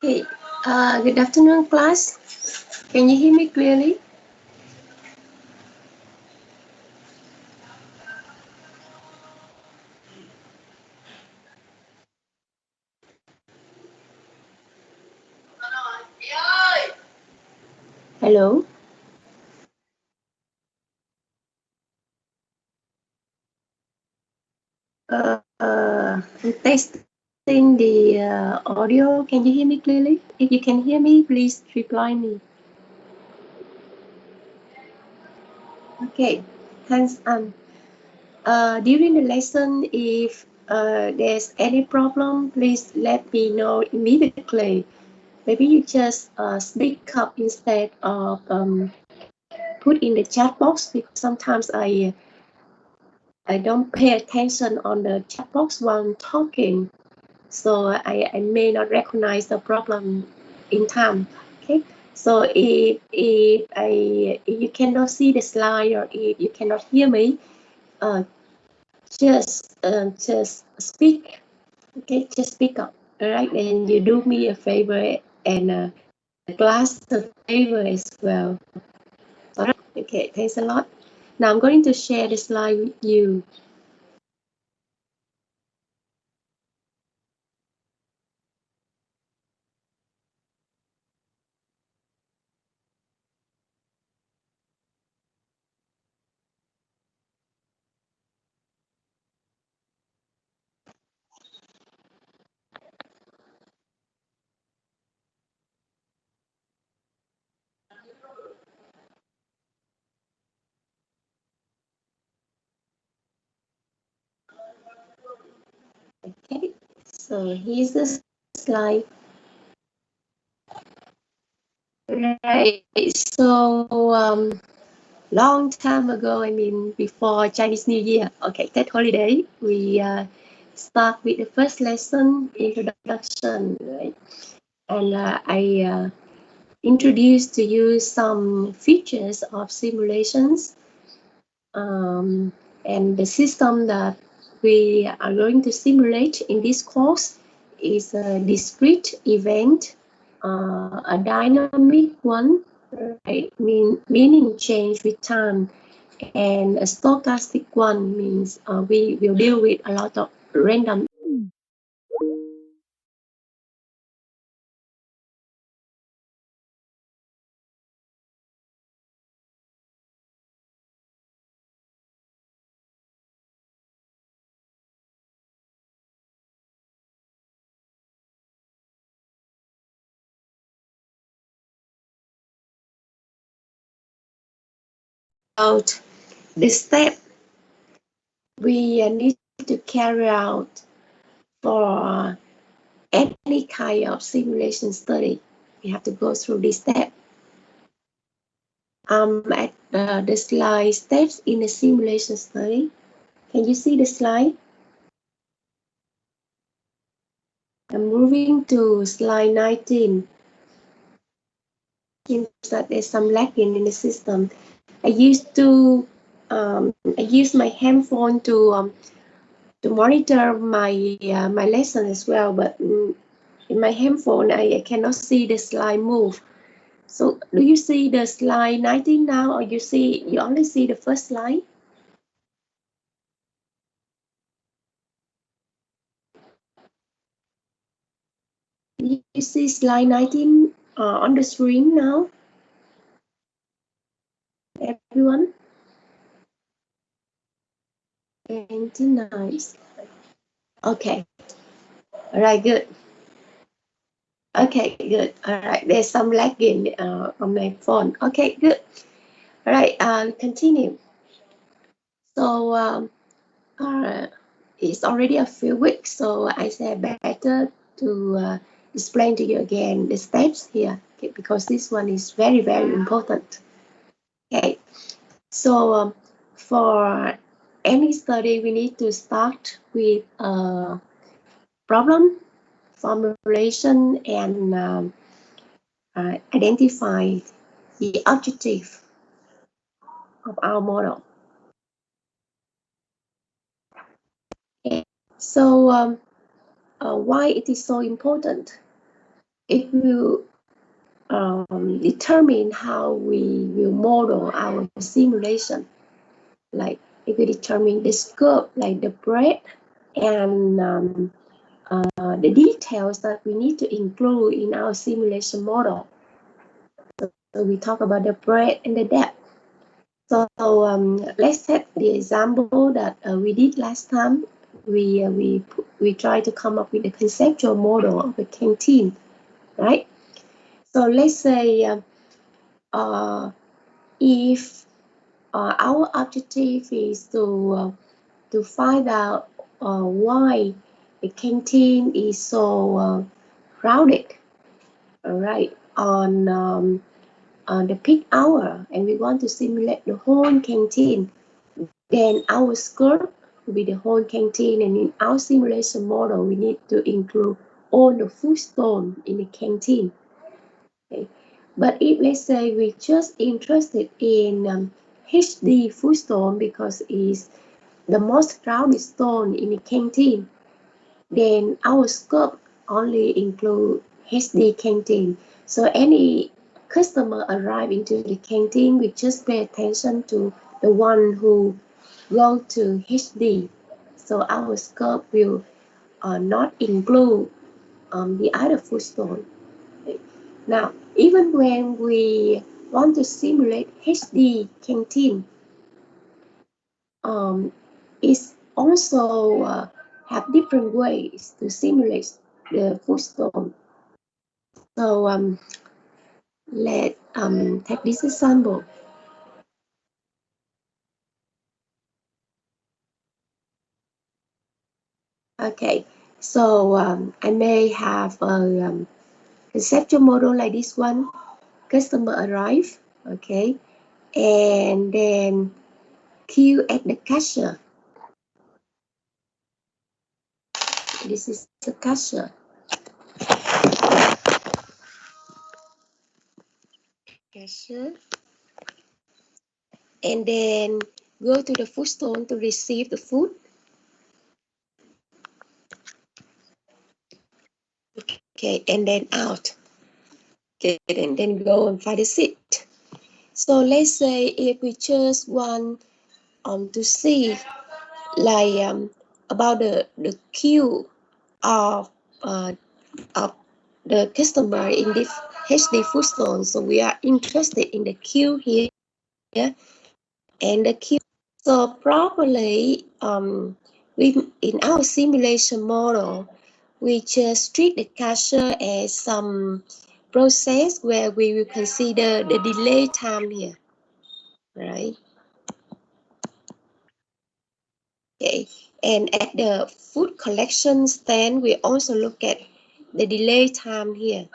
Hey, good afternoon, class. Can you hear me clearly? Hello. I'm testing the audio. Can you hear me clearly? If you can hear me, please reply me. Okay. Thanks. During the lesson, if there's any problem, please let me know immediately. Maybe you just speak up instead of put in the chat box, because sometimes I don't pay attention on the chat box while talking, so I may not recognize the problem in time. Okay, so if you cannot see the slide, or if you cannot hear me, uh, just speak. Okay, just speak up. All right, and you do me a favor, and the class a favor as well. All right. Okay, thanks a lot. Now I'm going to share the slide with you. Okay, so here's the slide. Right. So long time ago, I mean before Chinese New Year, okay, that holiday, we start with the first lesson, introduction, right? And I introduced to you some features of simulations, um, and the system that we are going to simulate in this course is a discrete event, a dynamic one, right? Meaning change with time, and a stochastic one means we will deal with a lot of random. Out the step we need to carry out for any kind of simulation study. We have to go through this step. At the slide steps in a simulation study. Can you see the slide? I'm moving to slide 19. Seems that there's some lagging in the system. I used I use my handphone to monitor my lesson as well, but in my handphone I cannot see the slide move. So do you see the slide 19 now, or you only see the first slide? You see slide 19 on the screen now, everyone? 29. Okay. All right, good. Okay, good. All right, there's some lagging on my phone. Okay, good. All right, continue. So uh, it's already a few weeks, so I said better to explain to you again the steps here, okay, because this one is very, very important. Okay, so for any study, we need to start with a problem formulation and identify the objective of our model. Okay. So why it is so important? it will determine how we will model our simulation. Like it will determine the scope, like the breadth and the details that we need to include in our simulation model. So we talk about the breadth and the depth. So let's take the example that we did last time. We tried to come up with a conceptual model of a canteen, right? So let's say if our objective is to find out why the canteen is so crowded, all right, on the peak hour, and we want to simulate the whole canteen, then our scope will be the whole canteen, and in our simulation model, we need to include all the food stalls in the canteen. Okay. But if let's say we're just interested in HD food stall because it's the most crowded stall in the canteen, then our scope only include HD canteen. So any customer arrive into the canteen, we just pay attention to the one who go to HD. So our scope will not include the other food stall. Now, even when we want to simulate HD canteen, it's also have different ways to simulate the food stall. So let's take this example. Okay, so I may have a conceptual model like this one. Customer arrive, okay, and then queue at the cashier. This is the cashier. Cashier. And then go to the food stall to receive the food. Okay, and then out. Okay, and then go and find a seat. So let's say if we just want to see like about the queue of uh, of the customer in this HD food stall. So we are interested in the queue here and the queue. So probably in our simulation model, we just treat the cashier as some process where we will consider the delay time here, right? Okay, and at the food collection stand, we also look at the delay time here.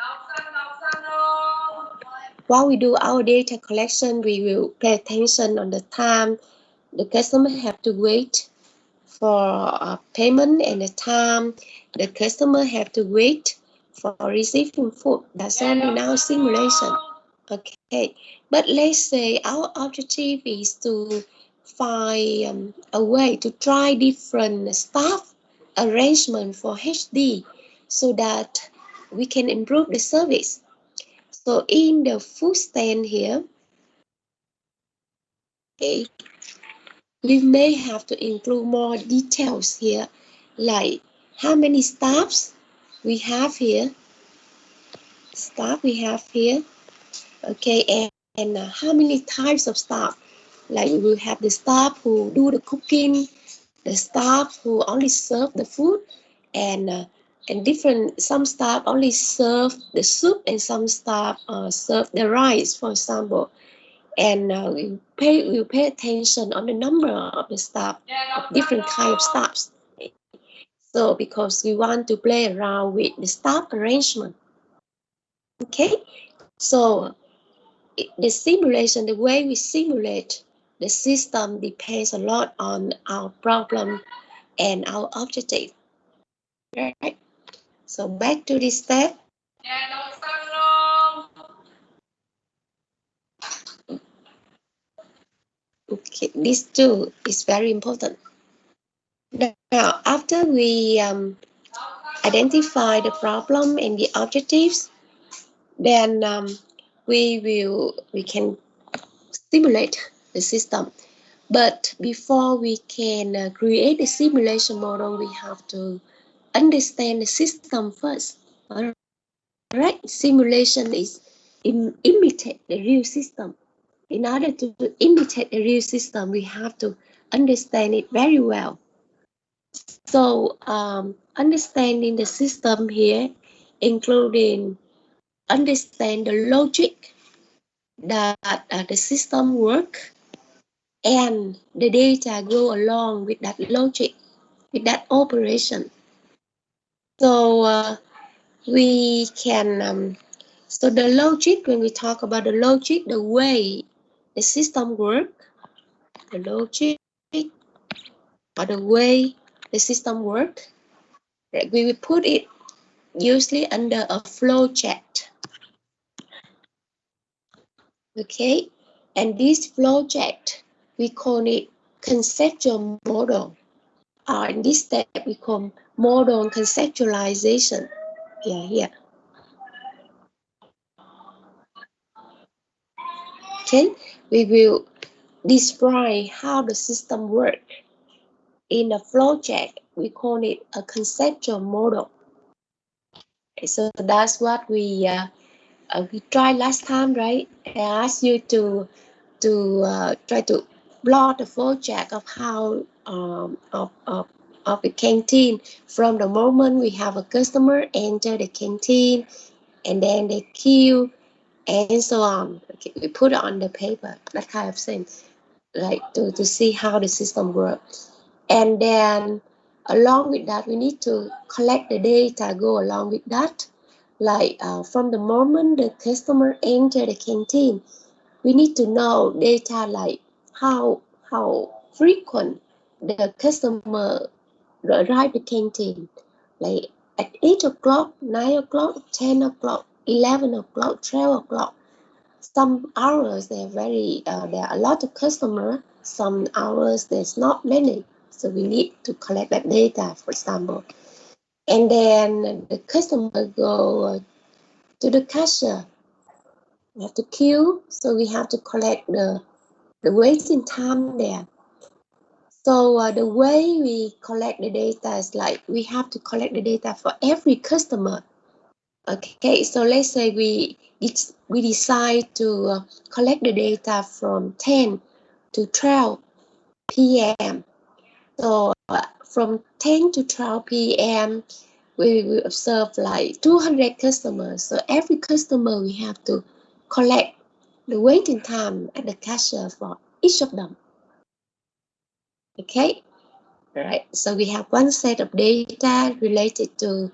While we do our data collection, we will pay attention on the time the customer have to wait for payment and the time the customer have to wait for receiving food. That's all in our simulation. Okay, but let's say our objective is to find a way to try different staff arrangement for HD so that we can improve the service. So in the food stand here, okay, we may have to include more details here, like how many staffs we have here, okay, and how many types of staff. Like we will have the staff who do the cooking, the staff who only serve the food, and different. Some staff only serve the soup, and some staff serve the rice, for example. And we pay attention on the number of the staff, of different kind of staffs. So because we want to play around with the staff arrangement. Okay, so the simulation, the way we simulate the system depends a lot on our problem and our objective. Right? So back to this step. Okay, this too is very important. Now, after we identify the problem and the objectives, Then we can simulate the system. But before we can create a simulation model, we have to understand the system first. All right, simulation is imitate the real system. In order to imitate the real system, we have to understand it very well. So understanding the system here, including understand the logic that the system work and the data go along with that logic, with that operation. So we can, so the logic, when we talk about the logic, the way the system work, the logic or the way the system work, we will put it usually under a flow chart. Okay, and this flow chart, we call it conceptual model. In this step, we call model conceptualization. Yeah, here. Okay, we will describe how the system works. In a flow chart, we call it a conceptual model. So that's what we tried last time, right? I asked you to try to plot the flow chart of how of the canteen from the moment we have a customer enter the canteen and then they queue and so on. Okay, we put it on the paper, that kind of thing, like to see how the system works. And then along with that, we need to collect the data go along with that. Like from the moment the customer enter the canteen, we need to know data like how frequent the customer arrive the canteen. Like at 8 o'clock, 9 o'clock, 10 o'clock, 11 o'clock, 12 o'clock. Some hours there are a lot of customers. Some hours there's not many. So we need to collect that data, for example. And then the customer go to the cashier. We have to queue, so we have to collect the waiting time there. So the way we collect the data is like we have to collect the data for every customer. Okay, so let's say we decide to collect the data from 10 to 12 p.m. So from 10 to 12 p.m. we will observe like 200 customers. So every customer we have to collect the waiting time at the cashier for each of them. Okay, right. So we have one set of data related to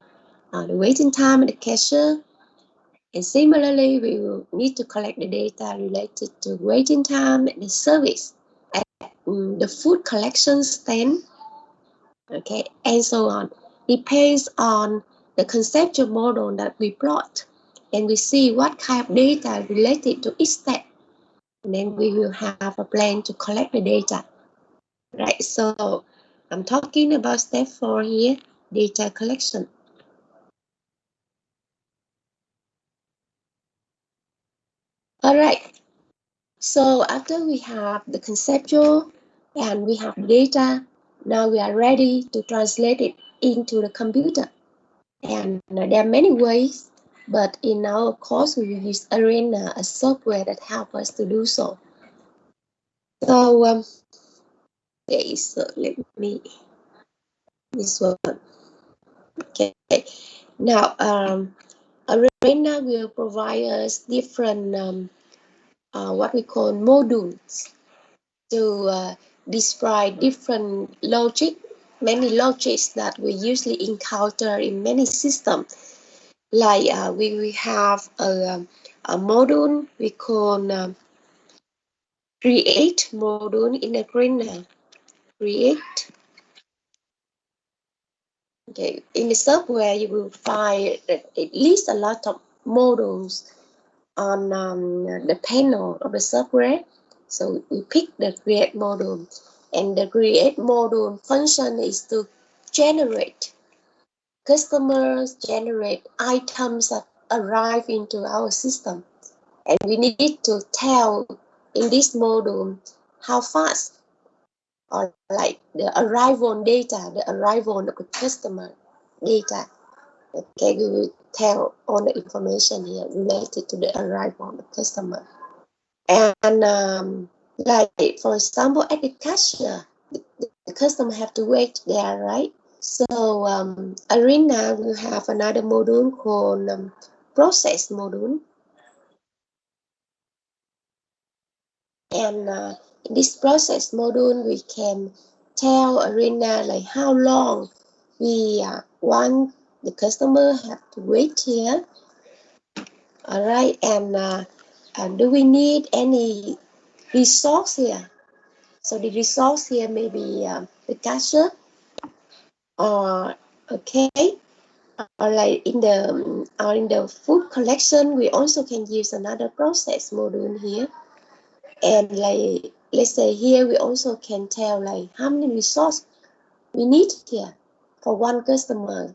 the waiting time at the cashier. And similarly, we will need to collect the data related to waiting time and the service at the food collection stand, okay, and so on. Depends on the conceptual model that we plot, and we see what kind of data related to each step. And then we will have a plan to collect the data, right? So I'm talking about step 4 here, data collection. All right. So after we have the conceptual and we have data, now we are ready to translate it into the computer. And there are many ways, but in our course we will use Arena, a software that helps us to do so. So okay, so let me this one. Okay, now Arena will provide us different what we call modules to describe different logic, many logics that we usually encounter in many systems. Like we have a module we call create module in a Arena. Create. Okay, in the software you will find at least a lot of modules on the panel of the software. So we pick the create module, and the create module function is to generate customers, generate items arrive into our system, and we need to tell in this module how fast, or like the arrival data, the arrival of the customer data. Okay, we will tell all the information here related to the arrival of the customer. And like for example, at the cashier, the customer have to wait there, right? So Arena will have another module called process module. And in this process module, we can tell Arena like how long we want the customer have to wait here. All right, and do we need any resource here? So the resource here may be the cashier, or okay, or like in the food collection, we also can use another process module here. And like let's say here we also can tell like how many resources we need here for one customer.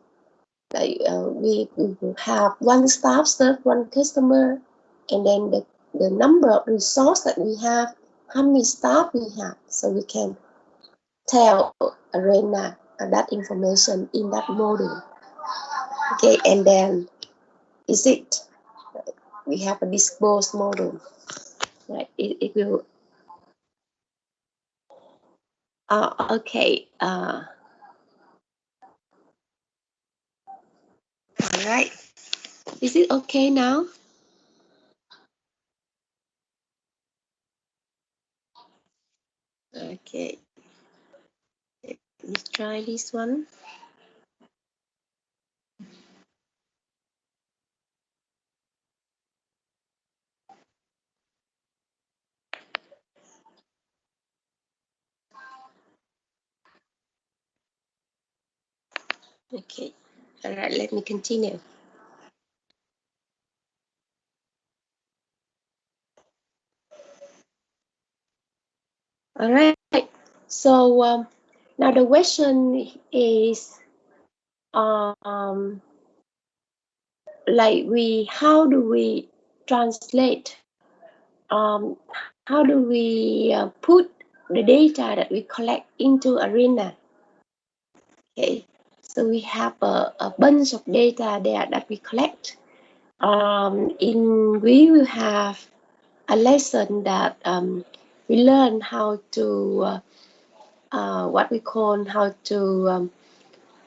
Like we have one staff serve one customer, and then the number of resources that we have, how many staff we have, so we can tell Arena that information in that module. Okay, and then is it we have a dispose module, right? It will okay, all right, is it okay now? Okay, let's try this one. Okay, all right, let me continue. All right, so now the question is like how do we translate, um, how do we put the data that we collect into Arena? Okay, so we have a bunch of data there that we collect. We will have a lesson that we learn how to what we call how to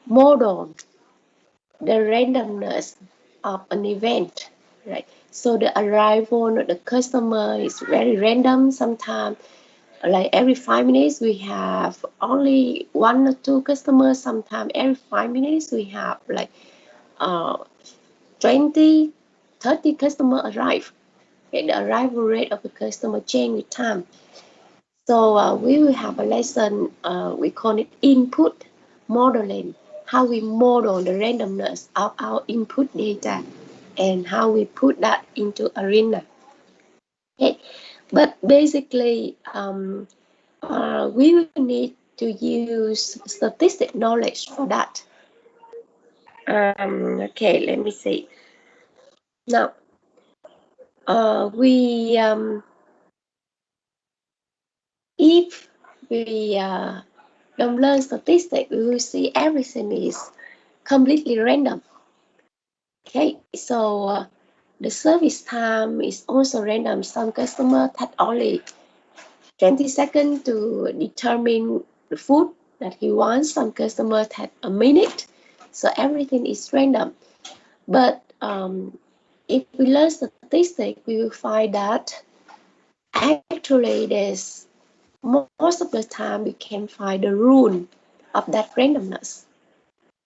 model the randomness of an event, right? So the arrival of the customer is very random. Sometimes, like every 5 minutes, we have only one or two customers. Sometimes every 5 minutes, we have like uh, 20, 30 customers arrive. Okay, the arrival rate of the customer change with time. So we will have a lesson, we call it input modeling, how we model the randomness of our input data and how we put that into Arena. Okay. But basically, we will need to use statistic knowledge for that. Okay, let me see. Now, we if we don't learn statistics, we will see everything is completely random. Okay, so the service time is also random. Some customer take only 20 seconds to determine the food that he wants. Some customers take a minute. So everything is random. But if we learn statistics, we will find that actually there's most of the time we can find the rule of that randomness,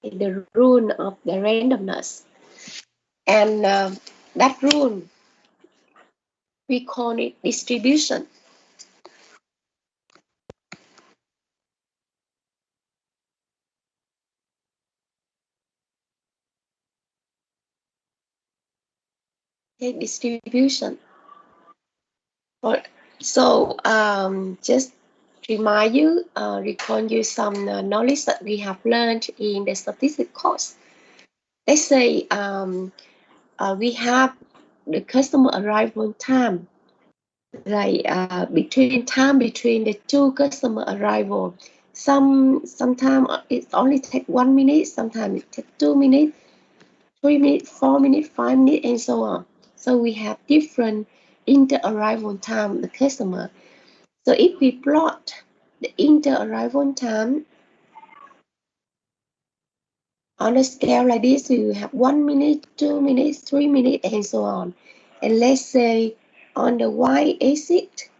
the rule of the randomness. And that rule, we call it distribution. Okay, distribution. So just remind you, recall you some knowledge that we have learned in the statistics course. Let's say we have the customer arrival time, like between the two customer arrival. Sometimes it only take 1 minute, sometimes it take 2 minutes, 3 minutes, 4 minutes, 5 minutes, and so on. So we have different inter arrival time the customer. So if we plot the inter arrival time on a scale like this, we will have 1 minute, 2 minutes, 3 minutes, and so on. And let's say on the y-axis,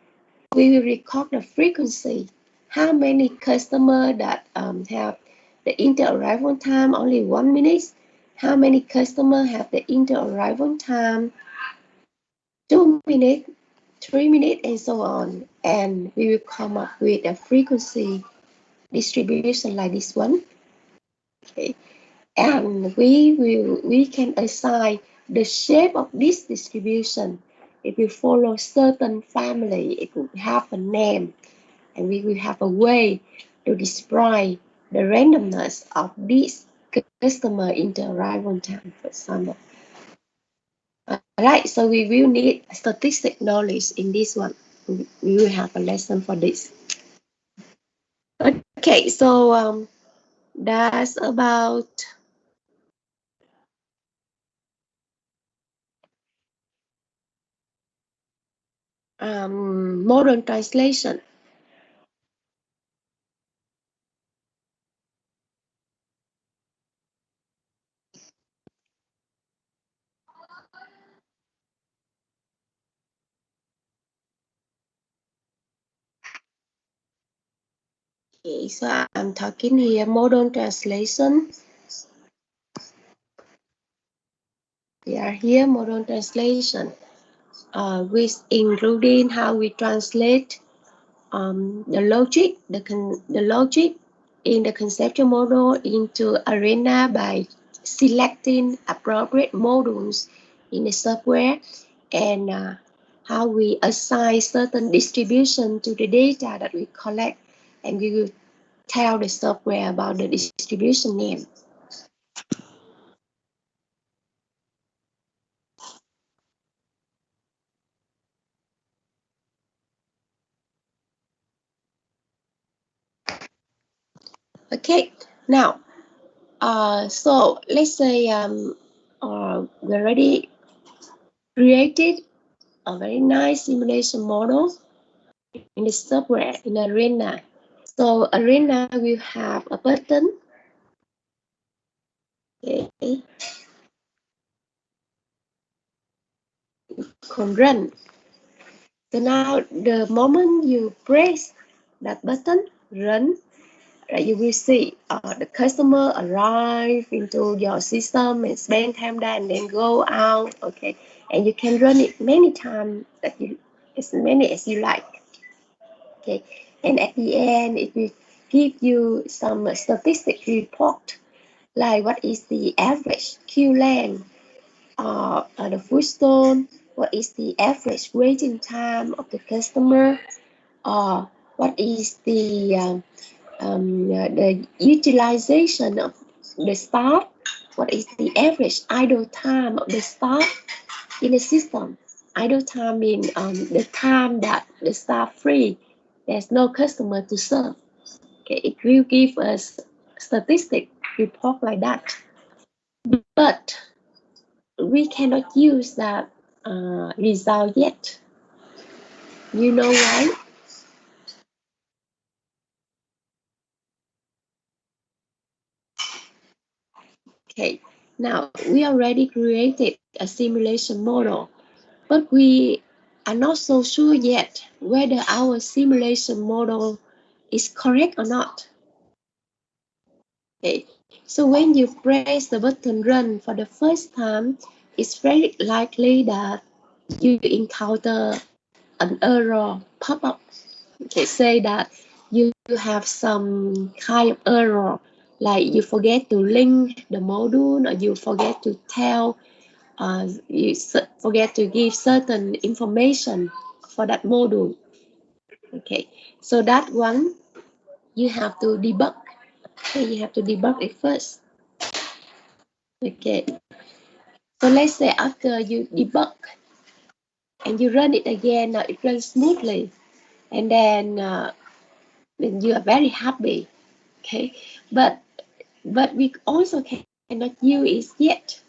we will record the frequency. How many customers that have the inter-arrival time only 1 minute? How many customers have the inter-arrival time 2 minutes, 3 minutes, and so on? And we will come up with a frequency distribution like this one. Okay. And we can assign the shape of this distribution. It will follow certain family. It will have a name, and we will have a way to describe the randomness of this customer inter-arrival time, for example. Alright, so we will need statistic knowledge in this one. We will have a lesson for this. Okay, so that's about modern translation. Okay, so I'm talking here modern translation. We are here modern translation, with including how we translate the logic, the logic in the conceptual model into arena by selecting appropriate modules in the software, and how we assign certain distribution to the data that we collect, and we will tell the software about the distribution name. Okay, now, so let's say we already created a very nice simulation model in the software in Arena. So Arena will have a button. Okay, called run. So now the moment you press that button, run, you will see the customer arrive into your system and spend time there and then go out. Okay, and you can run it many times, as many as you like. Okay, and at the end it will give you some statistic report, like what is the average queue length, the footstone, what is the average waiting time of the customer, what is the utilization of the staff, what is the average idle time of the staff in the system. Idle time means the time that the staff free, there's no customer to serve. Okay, it will give us statistic report like that. But we cannot use that result yet. You know why? Okay, now we already created a simulation model, but we are not so sure yet whether our simulation model is correct or not. Okay, so when you press the button run for the first time, it's very likely that you encounter an error pop up. Okay, say that you have some kind of error, like you forget to link the module, or you forget to tell, you forget to give certain information for that module. Okay, so that one you have to debug. Okay, you have to debug it first. Okay, So let's say after you debug and you run it again, it runs smoothly, and then you are very happy. Okay, but we also cannot use it yet.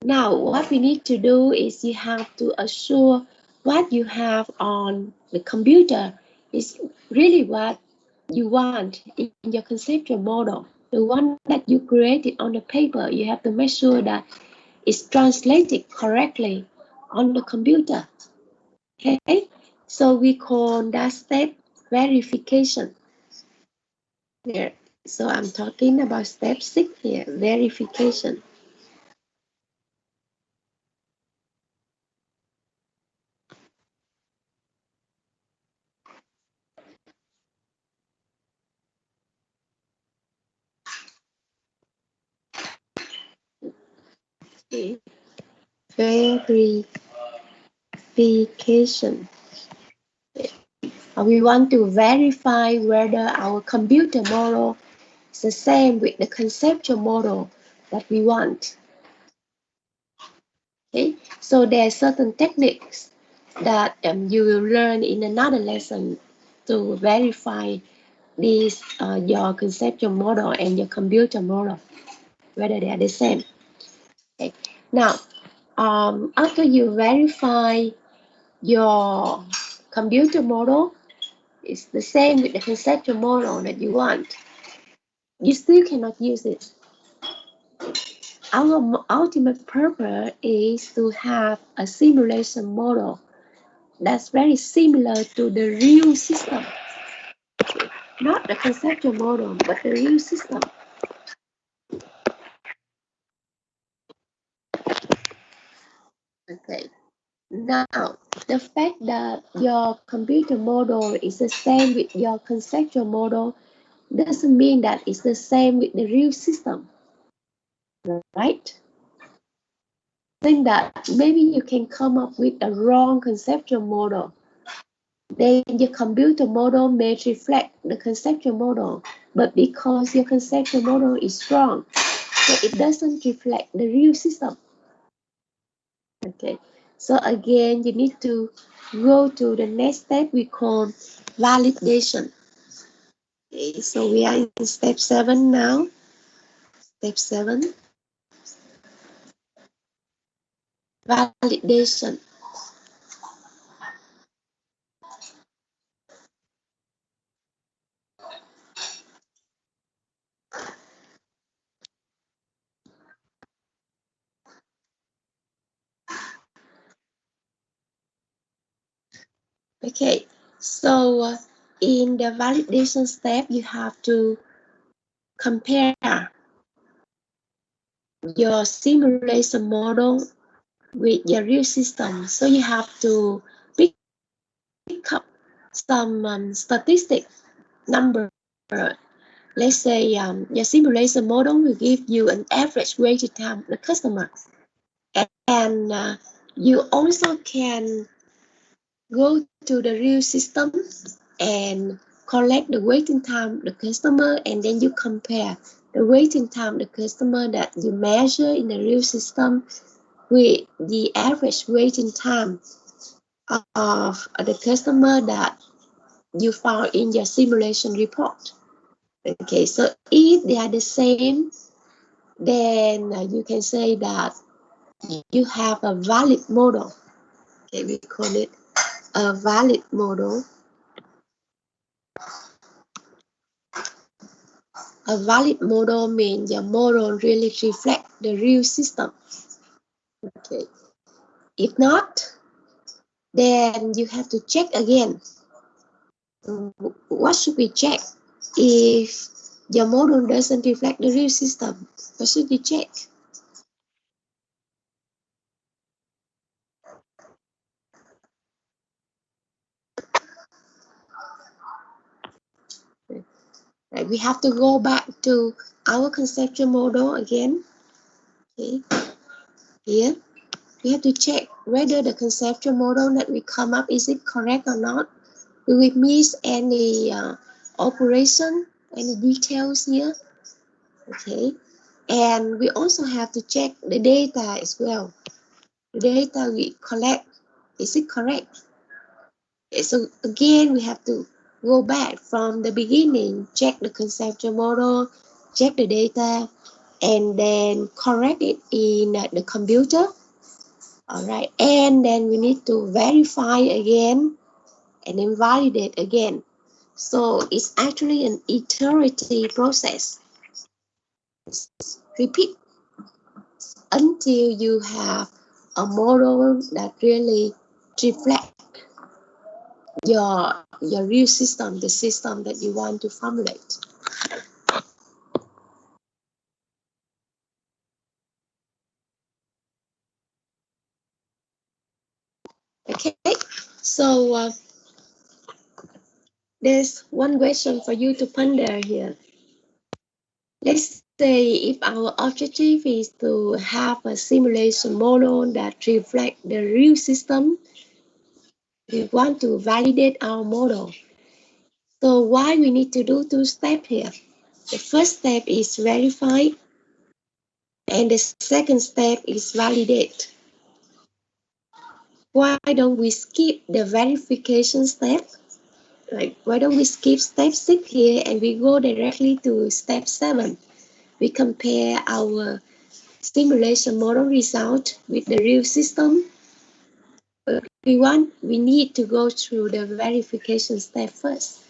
Now, what we need to do is you have to assure what you have on the computer is really what you want in your conceptual model. The one that you created on the paper, you have to make sure that it's translated correctly on the computer. Okay, so we call that step verification. Here, so I'm talking about step 6 here, verification. Okay. Verification. We want to verify whether our computer model is the same with the conceptual model that we want. Okay, so there are certain techniques that you will learn in another lesson to verify these your conceptual model and your computer model, whether they are the same. Okay. Now, after you verify your computer model is the same with the conceptual model that you want, you still cannot use it. Our ultimate purpose is to have a simulation model that's very similar to the real system, not the conceptual model, but the real system. Okay. Now, the fact that your computer model is the same with your conceptual model doesn't mean that it's the same with the real system, right? Think that maybe you can come up with a wrong conceptual model. Then your computer model may reflect the conceptual model, but because your conceptual model is wrong, so it doesn't reflect the real system. Okay, so again, you need to go to the next step we call validation. Okay, so we are in step 7 now. Step 7, validation. Okay, so in the validation step, you have to compare your simulation model with your real system. So you have to pick up some statistic number. Let's say your simulation model will give you an average waiting time of the customer. And you also can go to the real system and collect the waiting time of the customer, and then you compare the waiting time of the customer that you measure in the real system with the average waiting time of the customer that you found in your simulation report. Okay, so if they are the same, then you can say that you have a valid model. Okay, we call it a valid model. A valid model means your model really reflects the real system. Okay. If not, then you have to check again. What should we check? If your model doesn't reflect the real system, what should you check? Right, we have to go back to our conceptual model again. Okay. Here, we have to check whether the conceptual model that we come up is it correct or not. Do we miss any operation, any details here? Okay. And we also have to check the data as well. The data we collect, is it correct? So again, we have to go back from the beginning, check the conceptual model, check the data, and then correct it in the computer. All right, and then we need to verify again and then validate again. So it's actually an iterative process. Repeat until you have a model that really reflects your real system, the system that you want to formulate. Okay, so there's one question for you to ponder here. Let's say if our objective is to have a simulation model that reflects the real system, we want to validate our model. So why we need to do two steps here? The first step is verify, and the second step is validate. Why don't we skip the verification step? Like, why don't we skip step 6 here and we go directly to step 7? We compare our simulation model result with the real system. But we need to go through the verification step first.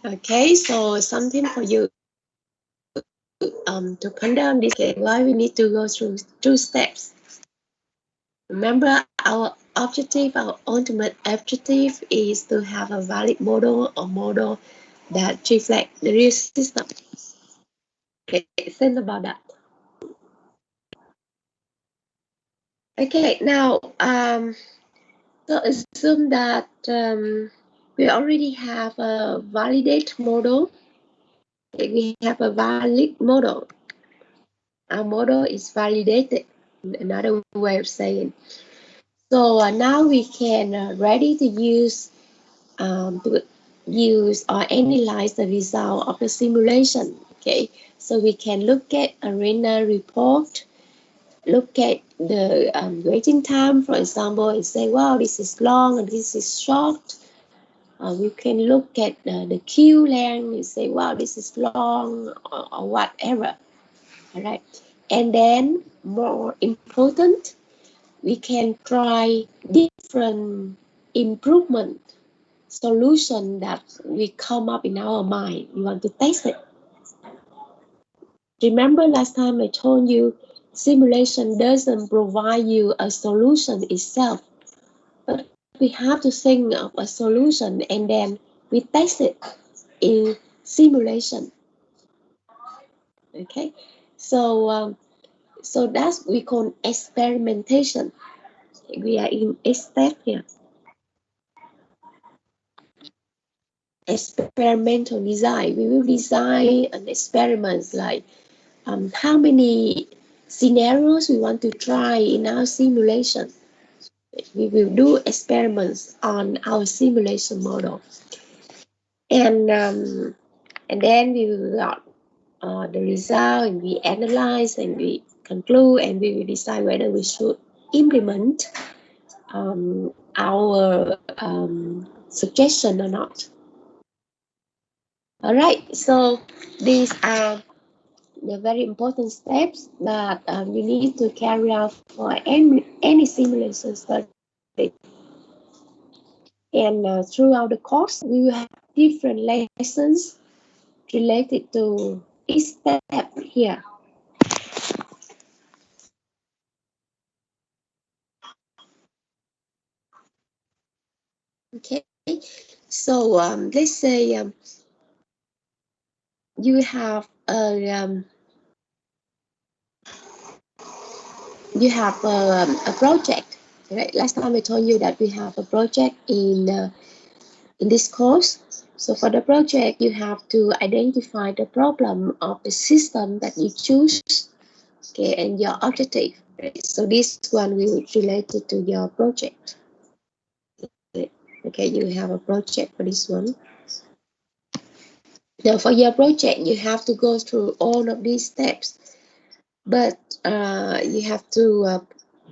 Okay, so something for you to ponder on this, why we need to go through two steps. Remember, our objective, our ultimate objective is to have a valid model or model that reflects the real system. Okay, think about that. Okay, now so assume that we already have a validate model. We have a valid model. Our model is validated. Another way of saying. So now we can ready to use or analyze the result of the simulation. Okay, so we can look at arena report, look at the waiting time, for example, and say, wow, this is long and this is short. We can look at the queue length and say, wow, this is long, or whatever. All right, and then more important, we can try different improvement solution that we come up in our mind. We want to test it. Remember last time I told you simulation doesn't provide you a solution itself, but we have to think of a solution and then we test it in simulation. Okay, so that's we call experimentation. We are in a step here. Experimental design. We will design an experiment like how many scenarios we want to try in our simulation. We will do experiments on our simulation model, and then we will got the result and we analyze and we conclude and we will decide whether we should implement our suggestion or not. All right, so these are the very important steps that you need to carry out for any simulation study. And throughout the course, we will have different lessons related to each step here. Okay, so let's say you have a project. Right? Last time I told you that we have a project in this course. So for the project, you have to identify the problem of the system that you choose, okay, and your objective. So this one will related to your project. Okay, you have a project for this one. Now for your project, you have to go through all of these steps, but you have to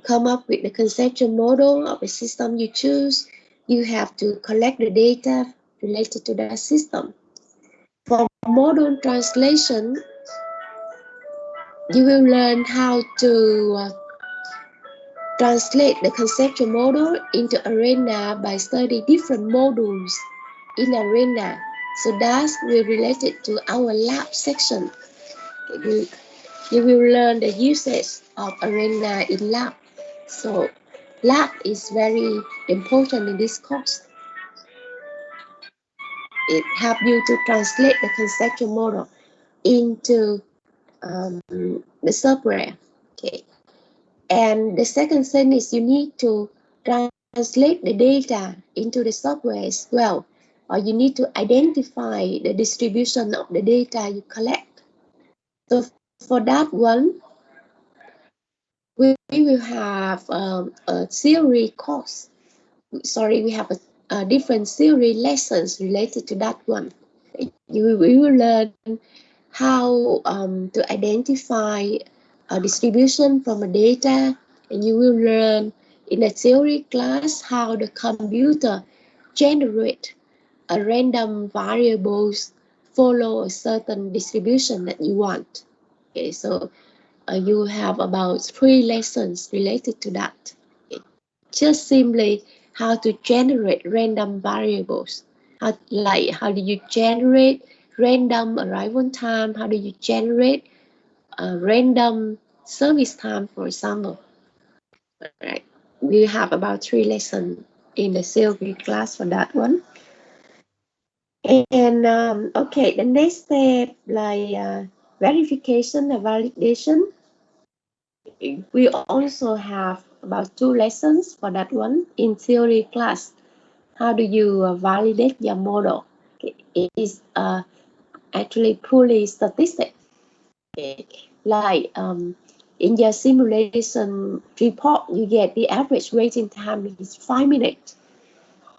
come up with the conceptual model of the system you choose. You have to collect the data related to that system. For model translation, you will learn how to translate the conceptual model into Arena by studying different modules in Arena. So that's will related to our lab section. You will learn the usage of Arena in lab. So lab is very important in this course. It helps you to translate the conceptual model into the software. Okay. And the second thing is you need to translate the data into the software as well, or you need to identify the distribution of the data you collect. So for that one, we will have a theory course. Sorry, we have a different theory lessons related to that one. You will learn how to identify a distribution from a data, and you will learn in a theory class how the computer generate a random variables follow a certain distribution that you want. Okay, so you have about 3 lessons related to that. Okay. Just simply how to generate random variables. How do you generate random arrival time? How do you generate a random service time, for example? All right. We have about 3 lessons in the theory class for that one. And okay, the next step like verification and validation. We also have about 2 lessons for that one in theory class. How do you validate your model? Okay. It is actually purely statistics. Okay. Like in your simulation report, you get the average waiting time is 5 minutes.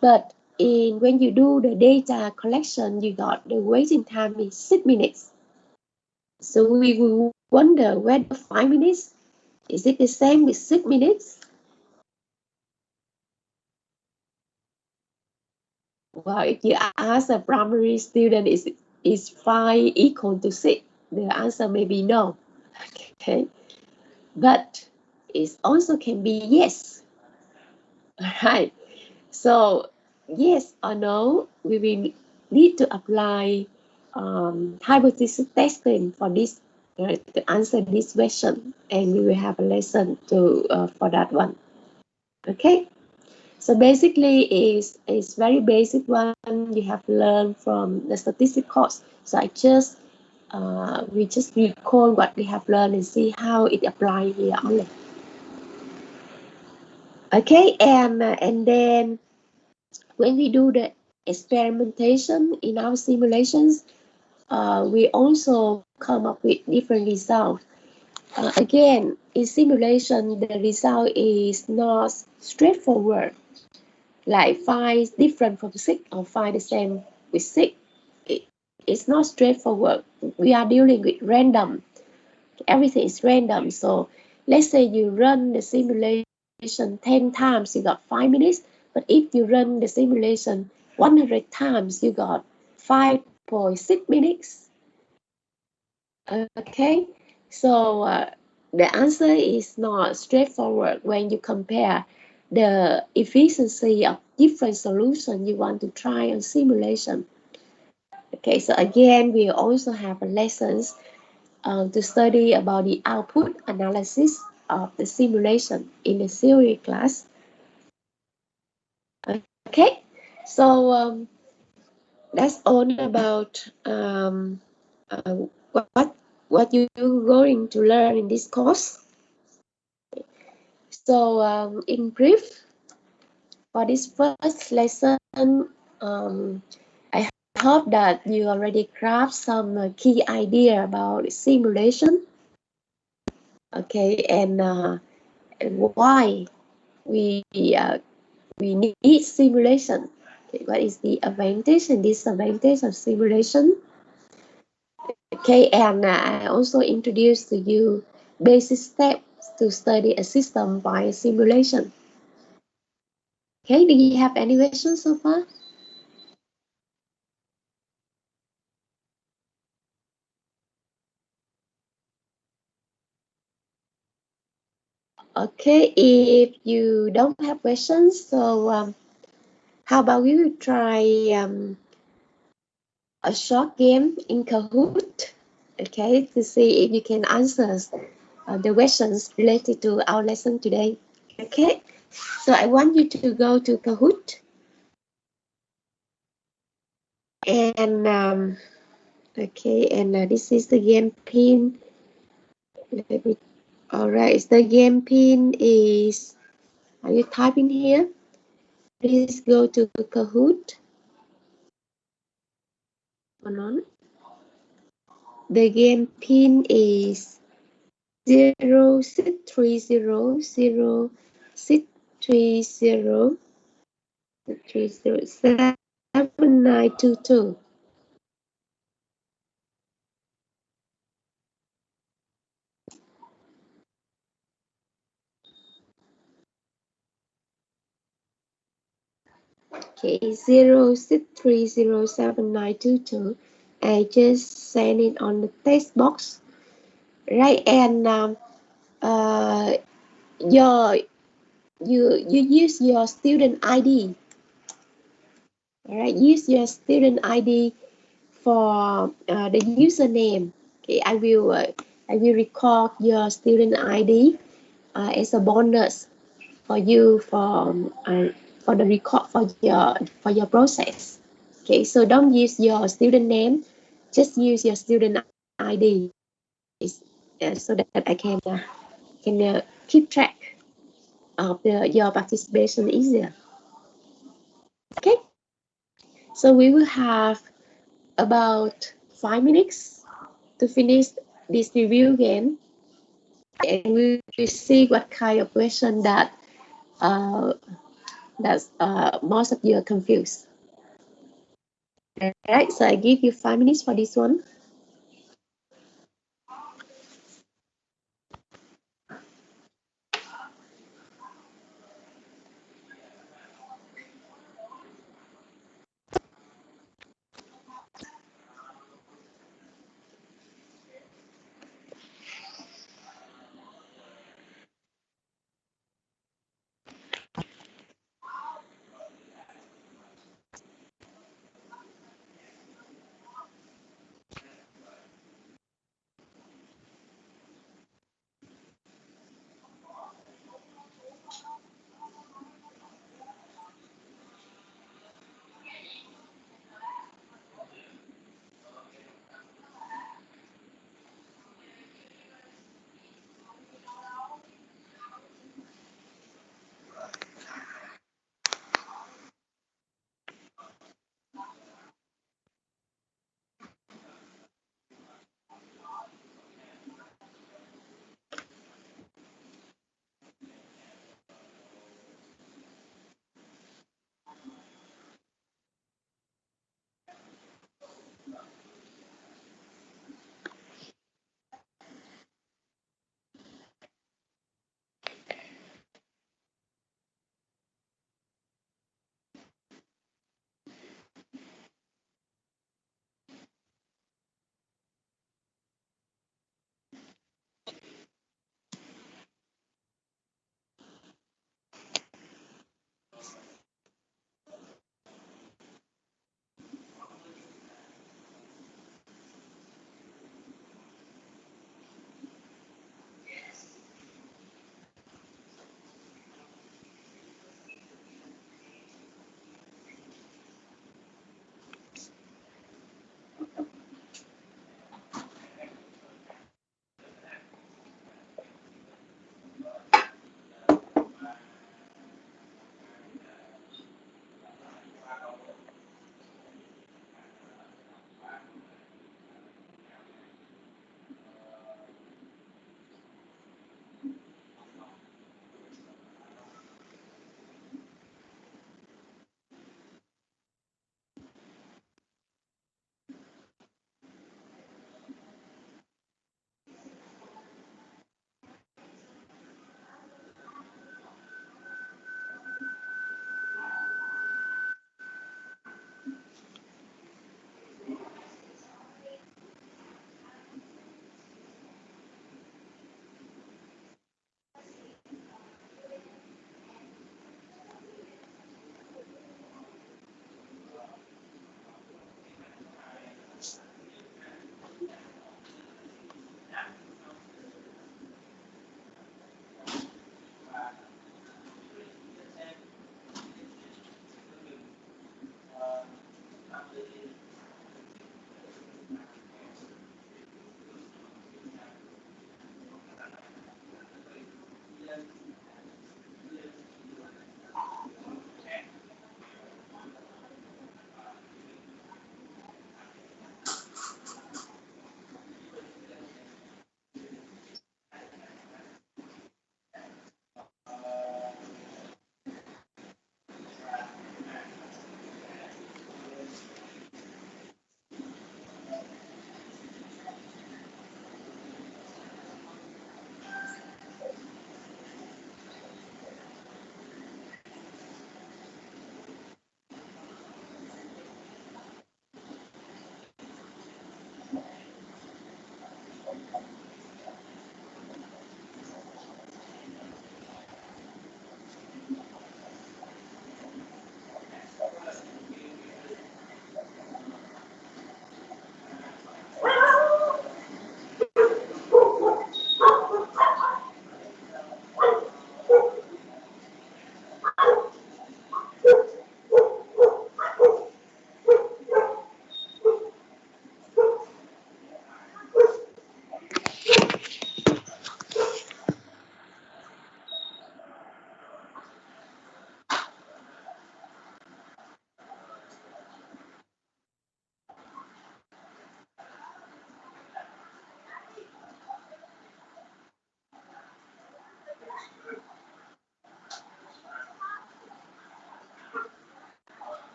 But when you do the data collection, you got the waiting time is 6 minutes. So we will wonder whether 5 minutes, is it the same with 6 minutes? Well, if you ask a primary student, is 5 equal to 6? The answer may be no. Okay, but it also can be yes. All right. So yes or no, we will need to apply hypothesis testing for this to answer this question, and we will have a lesson to for that one. Okay. So basically, is very basic one you have learned from the statistics course. So we just recall what we have learned and see how it applies here only. Okay, and then when we do the experimentation in our simulations, we also come up with different results. Again, in simulation, the result is not straightforward. Like 5 different from 6 or 5 the same with 6. It's not straightforward. We are dealing with random. Everything is random. So let's say you run the simulation 10 times, you got 5 minutes. But if you run the simulation 100 times, you got 5.6 minutes. Okay, so the answer is not straightforward when you compare the efficiency of different solutions you want to try on simulation. Okay, so again, we also have lessons to study about the output analysis of the simulation in the theory class. Okay, so that's all about what you're going to learn in this course. So in brief, for this first lesson, I hope that you already grasped some key idea about simulation. Okay, and and why we we need simulation. Okay, what is the advantage and disadvantage of simulation? Okay, and I also introduced to you basic steps to study a system by simulation. Okay, do you have any questions so far? Okay, if you don't have questions, so how about we will try a short game in Kahoot, okay, to see if you can answer the questions related to our lesson today. Okay, so I want you to go to Kahoot and okay, and this is the game pin. Let me. All right, the game pin is. Are you typing here? Please go to Kahoot. Hold on. The game pin is 063006307922. Okay, 06307922. I just send it on the text box, right? And uh, your you use your student ID. All right, use your student ID for the username. Okay, I will record your student ID as a bonus for you for the record for your process. Okay, so don't use your student name, just use your student ID so that I can keep track of your participation easier. Okay, so we will have about 5 minutes to finish this review game, and we will see what kind of question uh, that most of you are confused. All right, so I give you 5 minutes for this one.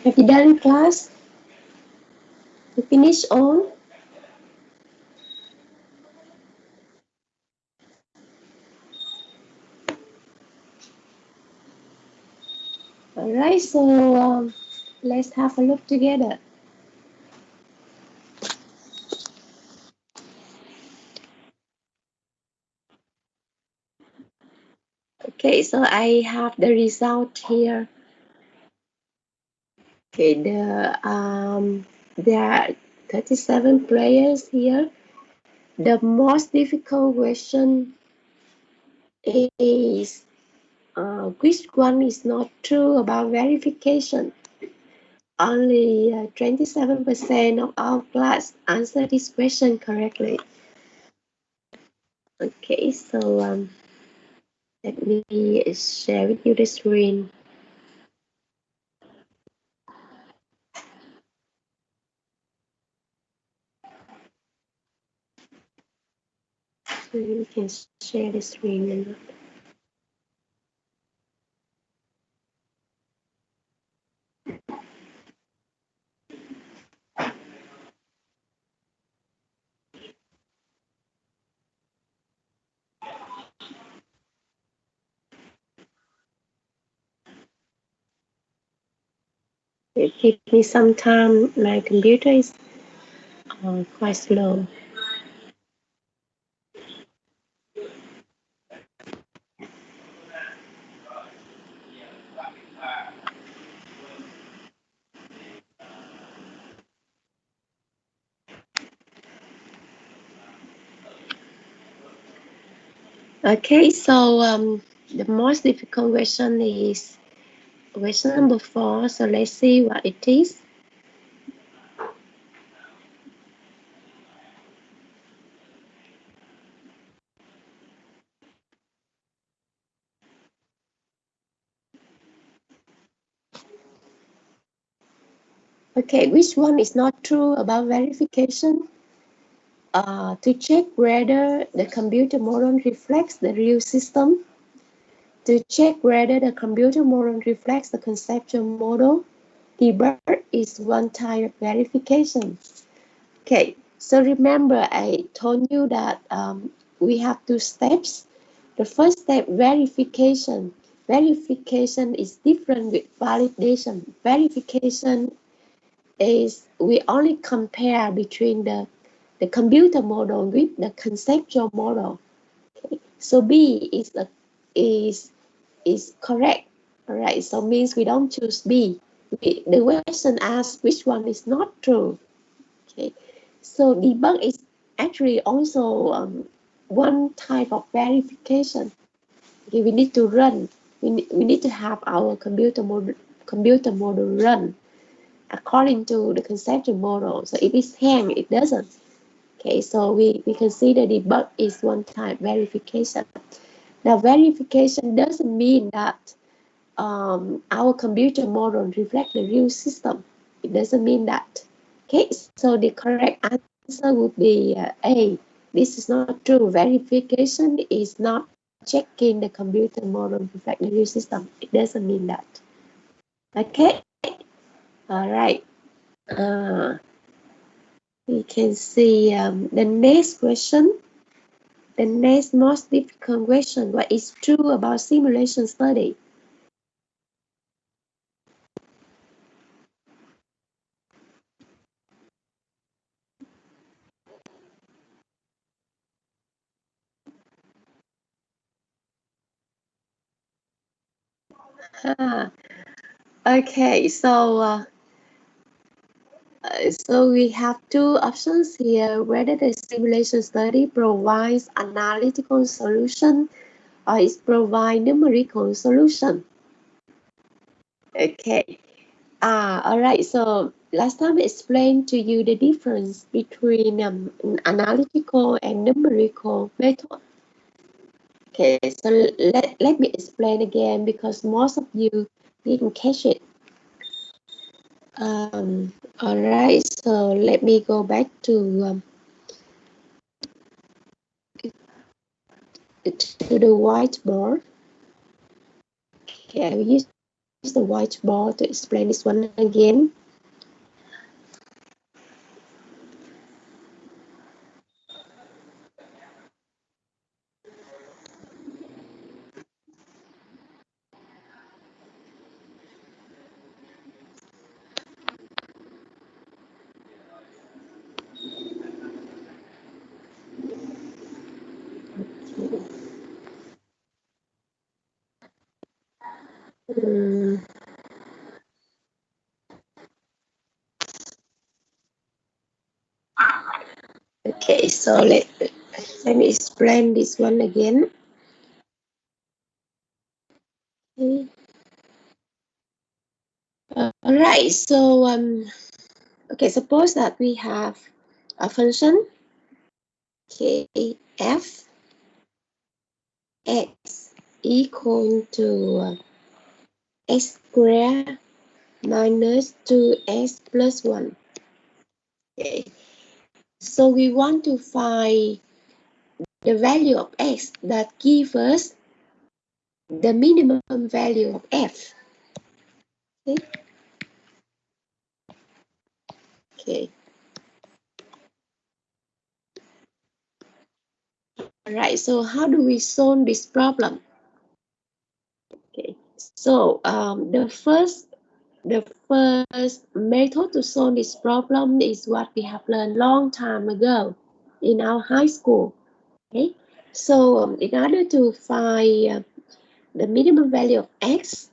Have you done class? You finish all? Alright, so let's have a look together. Okay, so I have the result here. Okay, there are 37 players here. The most difficult question is which one is not true about verification? Only 27% of our class answered this question correctly. Okay, so let me share with you the screen. So you can share the screen. Give me some time. My computer is quite slow. Okay, so the most difficult question is question number 4. So let's see what it is. Okay, which one is not true about verification? To check whether the computer model reflects the real system. To check whether the computer model reflects the conceptual model. Debug is one type of verification. Okay, so remember I told you that we have 2 steps. The first step, verification. Verification is different with validation. Verification is we only compare between the computer model with the conceptual model. Okay. So B is correct. All right, so means we don't choose B. The question asks which one is not true. Okay, so debug is actually also one type of verification. Okay, we need to run. We need to have our computer model run according to the conceptual model. So if it's hang, it doesn't. Okay, so we consider debug is one type verification. Now, verification doesn't mean that our computer model reflect the real system. It doesn't mean that. Okay, so the correct answer would be A. This is not true. Verification is not checking the computer model reflect the real system. It doesn't mean that. Okay, all right. Uh, we can see the next question. The next most difficult question. What is true about simulation study? Ah, okay, so we have 2 options here, whether the simulation study provides analytical solution or it provides numerical solution. Okay. All right. So last time I explained to you the difference between analytical and numerical method. Okay. So let me explain again because most of you didn't catch it. All right. So let me go back to the whiteboard. Okay, I will use the whiteboard to explain this one again. Um, okay, so let me explain this one again. Okay. All right, so okay, suppose that we have a function, okay, f x equal to x squared minus 2x plus 1. Okay, so we want to find the value of x that gives us the minimum value of f. Okay. Okay. All right. So how do we solve this problem? Okay. So the first method to solve this problem is what we have learned long time ago in our high school. Okay. So in order to find the minimum value of x,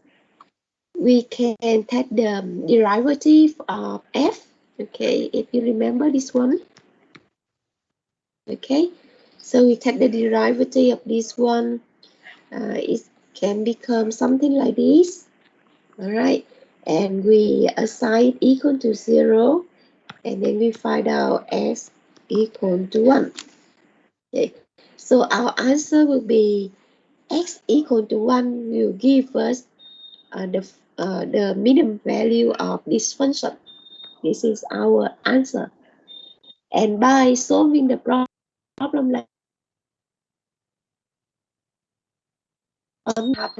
we can take the derivative of f. Okay. If you remember this one. Okay. So we take the derivative of this one. It can become something like this. All right. And we assign equal to 0. And then we find out s equal to 1. Okay. So our answer will be x equal to 1 will give us the minimum value of this function. This is our answer. And by solving the problem like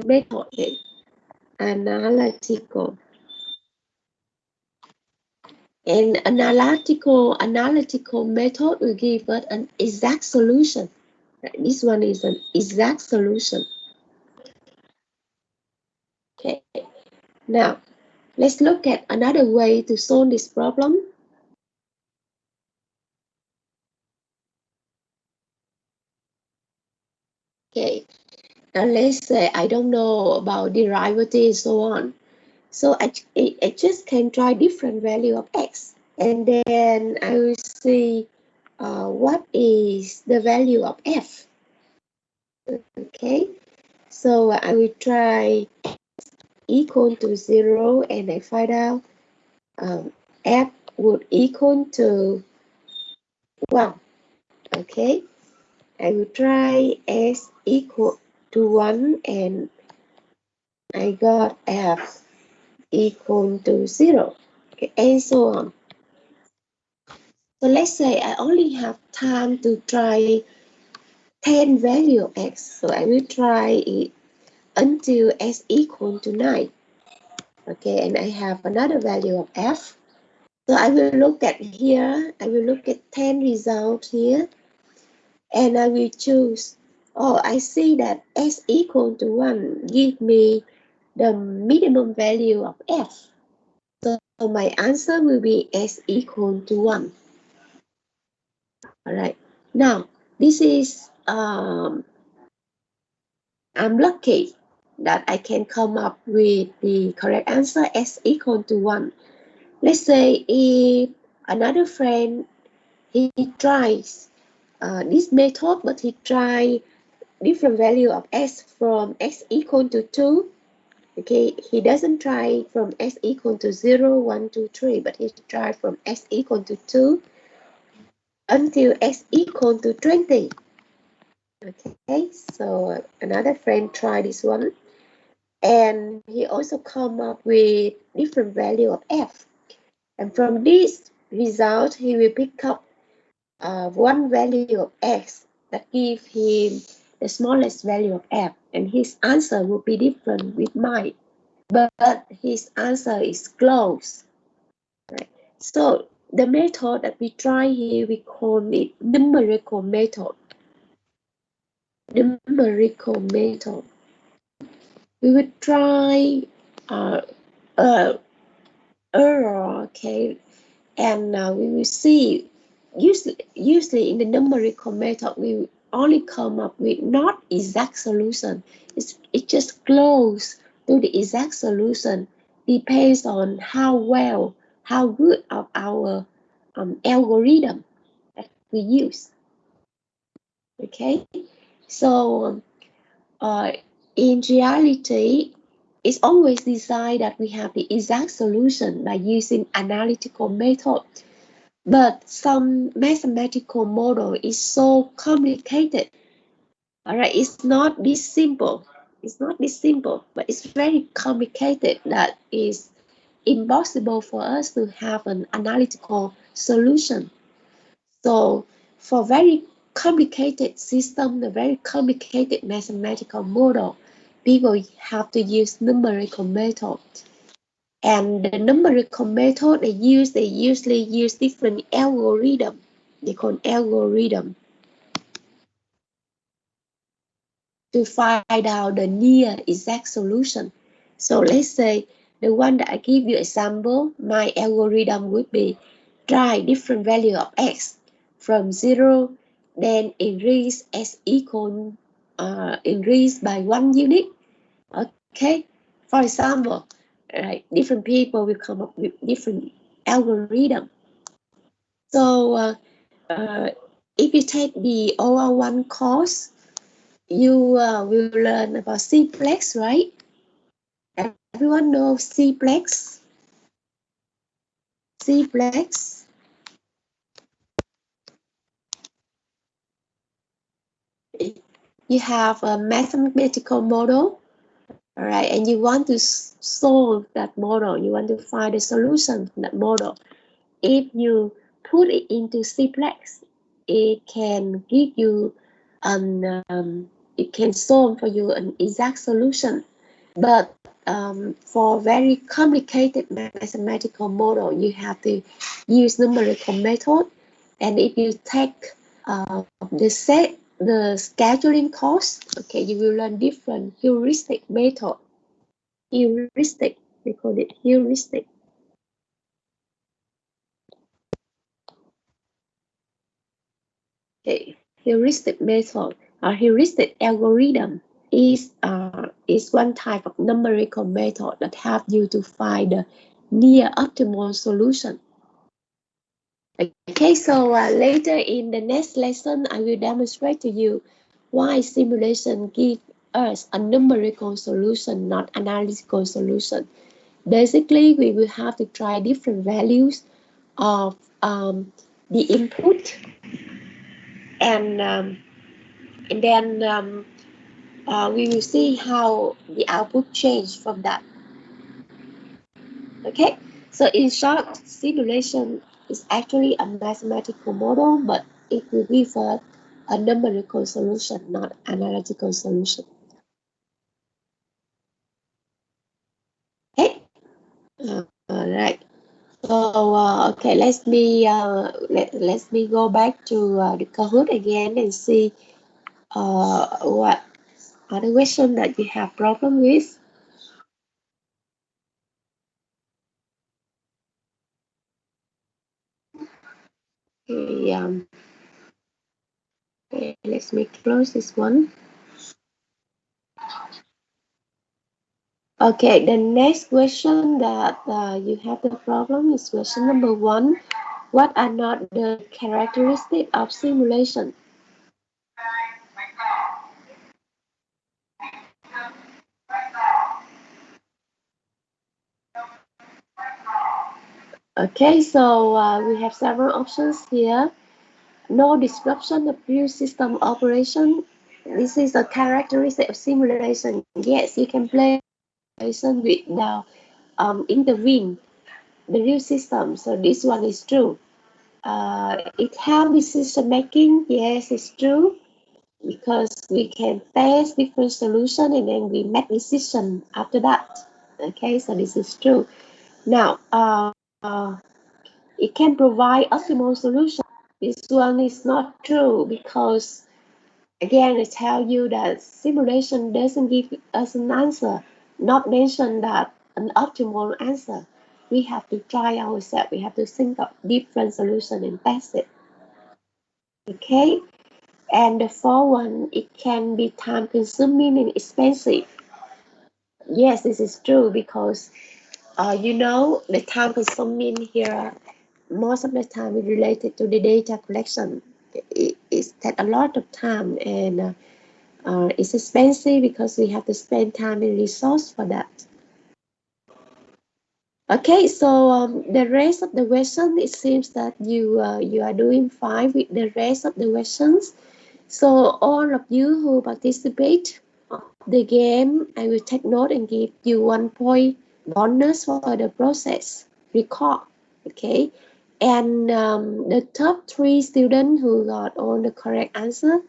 method analytical. And analytical method will give us an exact solution. This one is an exact solution. Okay. Now, let's look at another way to solve this problem. Okay. Now let's say I don't know about derivative and so on. So I just can try different value of x. And then I will see what is the value of f. Okay. So I will try equal to 0 and I find out f would equal to 1. Okay. I will try s equal to 1 and I got f equal to 0. Okay, and so on. So let's say I only have time to try 10 value of x. So I will try it until s equal to 9. Okay, and I have another value of f. So I will look at here, I will look at 10 results here, and I will choose, oh, I see that s equal to 1 give me the minimum value of f. So my answer will be s equal to 1. All right. Now, this is, I'm lucky that I can come up with the correct answer s equal to 1. Let's say if another friend, he tries this method, but he try different value of s from s equal to 2. Okay, he doesn't try from s equal to 0, 1, 2, 3, but he try from s equal to 2 until s equal to 20. Okay, so another friend tried this one, and he also come up with different value of f. And from this result, he will pick up one value of x that give him the smallest value of f, and his answer will be different with mine, but his answer is close. Right? So the method that we try here, we call it numerical method. Numerical method. We will try uh, uh, error, okay, and we will see. Usually in the numerical method, we only come up with not exact solution. It's just close to the exact solution. Depends on how good of our algorithm that we use. Okay, so in reality, it's always desired that we have the exact solution by using analytical method. But some mathematical model is so complicated. All right, it's not this simple. It's not this simple, but it's very complicated that is impossible for us to have an analytical solution. So for very complicated system, the very complicated mathematical model, people have to use numerical method. And the numerical method they usually use different algorithm. They call algorithm to find out the near exact solution. So let's say the one that I give you example, my algorithm would be try different value of x from 0, then increase s equal increase by 1 unit. Okay, for example, right, different people will come up with different algorithm. So if you take the OR1 course, you will learn about simplex, right? Everyone knows simplex. Simplex. You have a mathematical model, all right, and you want to solve that model. You want to find a solution to that model. If you put it into simplex, it can give you it can solve for you an exact solution. But for very complicated mathematical model, you have to use numerical method. And if you take the scheduling course, okay, you will learn different heuristic method. Heuristic, we call it heuristic. Okay, heuristic method or heuristic algorithm is one type of numerical method that help you to find the near optimal solution. Okay, so later in the next lesson, I will demonstrate to you why simulation give us a numerical solution, not analytical solution. Basically, we will have to try different values of the input, and then we will see how the output change from that. Okay, so in short, simulation is actually a mathematical model, but it will give us a numerical solution, not analytical solution. Okay, all right. So okay, let me go back to the Kahoot again and see what other question that you have problem with. Okay, okay, let me close this one. Okay, the next question that you have the problem is question number 1. What are not the characteristics of simulation? Okay, so we have several options here. No disruption of real system operation. This is a characteristic of simulation. Yes, you can play simulation without intervene the real system. So this one is true. It helps decision making. Yes, it's true, because we can test different solution and then we make decision after that. Okay, so this is true. Now, it can provide optimal solution. This one is not true, because again, I tell you that simulation doesn't give us an answer, not mention that an optimal answer. We have to try ourselves. We have to think of different solution and test it. Okay, and the fourth one, it can be time consuming and expensive. Yes, this is true, because the time consuming here most of the time is related to the data collection. It takes a lot of time, and it's expensive because we have to spend time and resource for that. Okay, so the rest of the question, it seems that you are doing fine with the rest of the questions. So all of you who participate on the game, I will take note and give you 1 point bonus for the process record. Okay, and the top 3 students who got all the correct answer,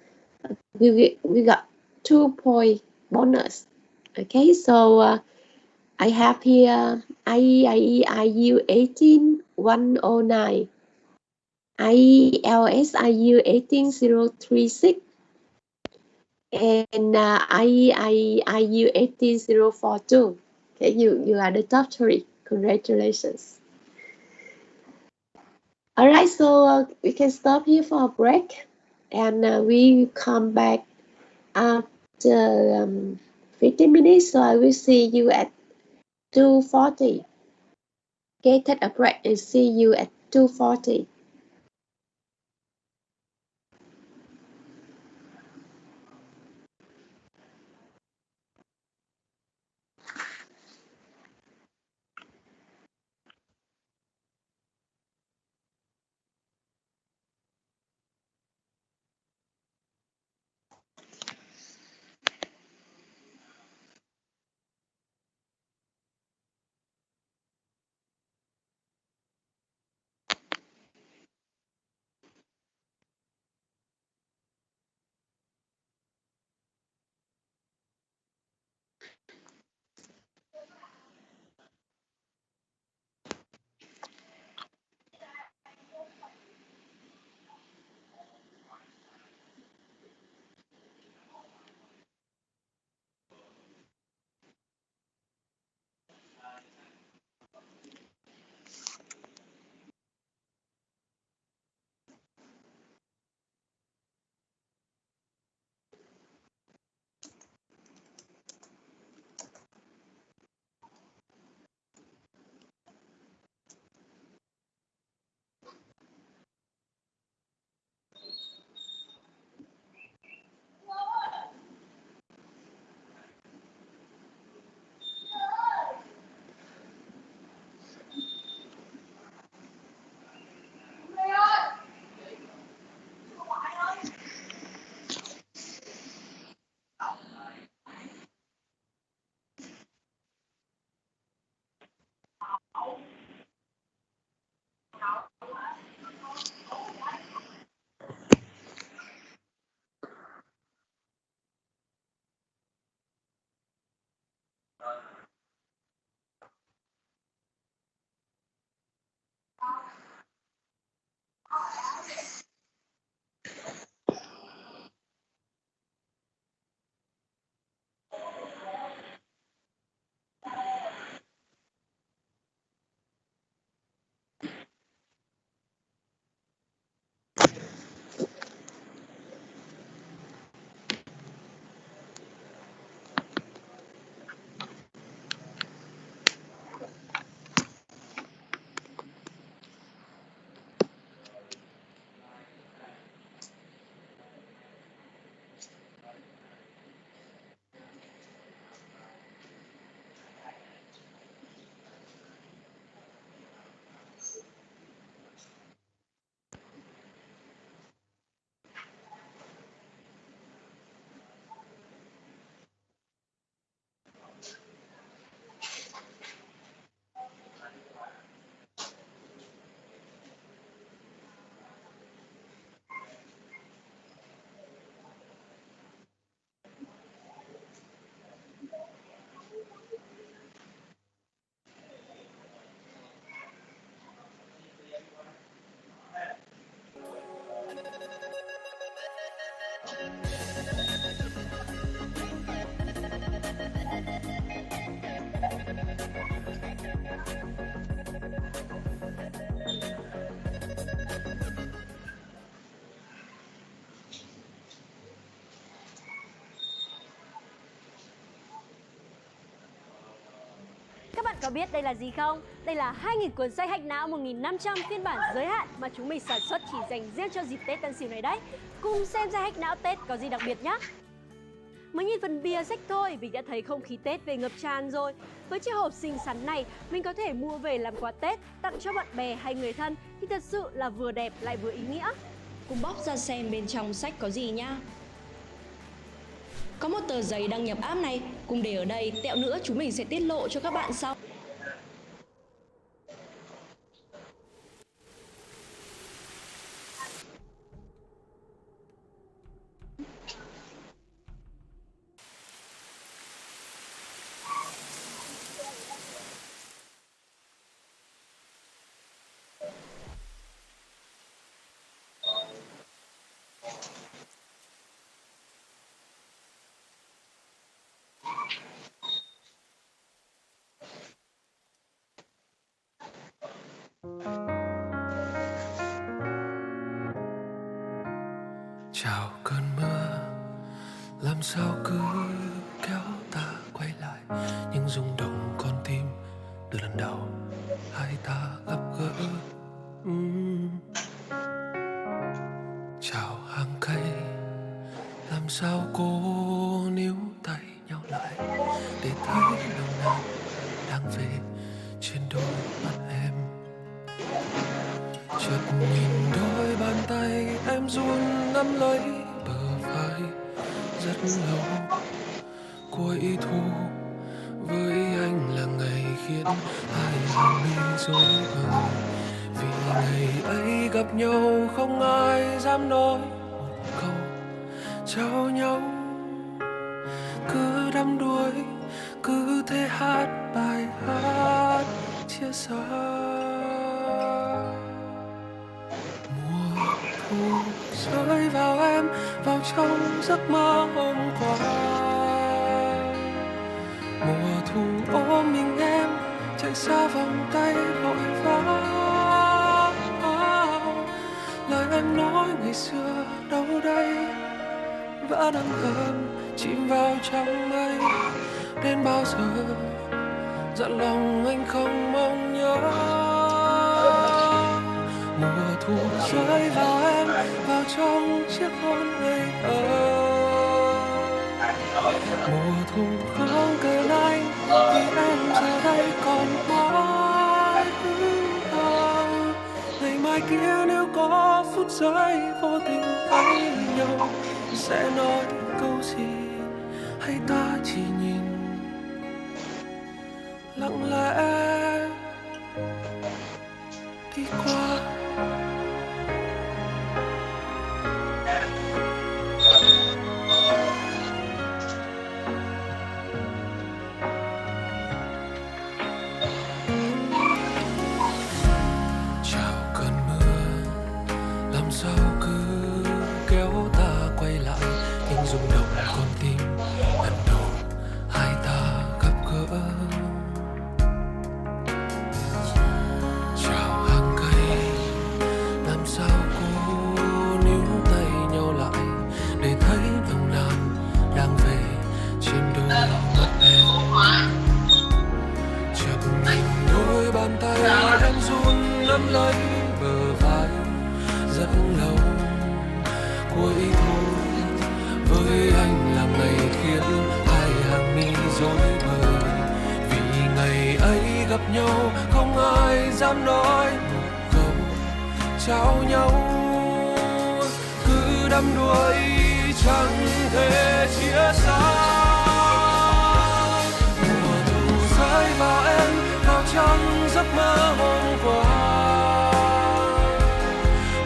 we got 2 point bonus. Okay, so I have here IEIU 18109, IELSIU 18036, and IEIU 18042. Okay, you are the top 3. Congratulations. All right, so we can stop here for a break, and we come back after 15 minutes. So I will see you at 2:40. Okay, take a break and see you at 2:40. Các bạn có biết đây là gì không? Đây là 2.000 cuốn sách hack não 1.500 phiên bản giới hạn mà chúng mình sản xuất chỉ dành riêng cho dịp Tết Tân Sửu này đấy. Cùng xem ra hack não Tết có gì đặc biệt nhé. Mới nhìn phần bìa sách thôi, mình đã thấy không khí Tết về ngập tràn rồi. Với chiếc hộp xinh xắn này, mình có thể mua về làm quà Tết, tặng cho bạn bè hay người thân thì thật sự là vừa đẹp lại vừa ý nghĩa. Cùng bóc ra xem bên trong sách có gì nhá. Có một tờ giấy đăng nhập app này, cùng để ở đây, tẹo nữa chúng mình sẽ tiết lộ cho các bạn sau. Chào cơn mưa, làm sao cứ kéo ta quay lại những rung động con tim từ lần đầu hai ta gặp gỡ. Chào hàng cây, làm sao cô níu tay nhau lại để thấy nồng nàn đang về trên đôi mắt em. Chợt nhìn đôi bàn tay em run nắm lấy bờ vai rất lâu. Cuối thu với anh là ngày khiến hai hàng mi rối bời, vì ngày ấy gặp nhau không ai dám nói một câu chào nhau. Cứ đắm đuối, cứ thế hát bài hát chia xa. Thu rơi vào em, vào trong giấc mơ hôm qua. Mùa thu ôm mình em, chạy xa vòng tay vội vã. Lời em nói ngày xưa đâu đây, vẫn âm thầm chìm vào trong mây. Đến bao giờ dặn lòng anh không mong nhớ. Mùa thu rơi vào em, vào trong chiếc hôn ngây thơ. Mùa thu không cần anh, vì em giờ đây còn mãi thơ. Ngày mai kia nếu có phút giây vô tình thấy nhau, sẽ nói câu gì hay ta chỉ nhìn lặng lẽ đi qua. Rung động con tim lần đầu hai ta gặp gỡ. Chào hàng cây, làm sao cô níu tay nhau lại để thấy nồng nàn đang về trên đôi mắt em. Chợt nhìn đôi bàn tay em run nắm lấy bờ vai rất lâu. Cuối thu với anh là ngày khiến hai hàng mi rối bời, vì ngày ấy gặp nhau không ai dám nói một câu chào nhau. Cứ đắm đuối chẳng thể chia xa. Mùa thu rơi vào em, vào trong giấc mơ hôm qua.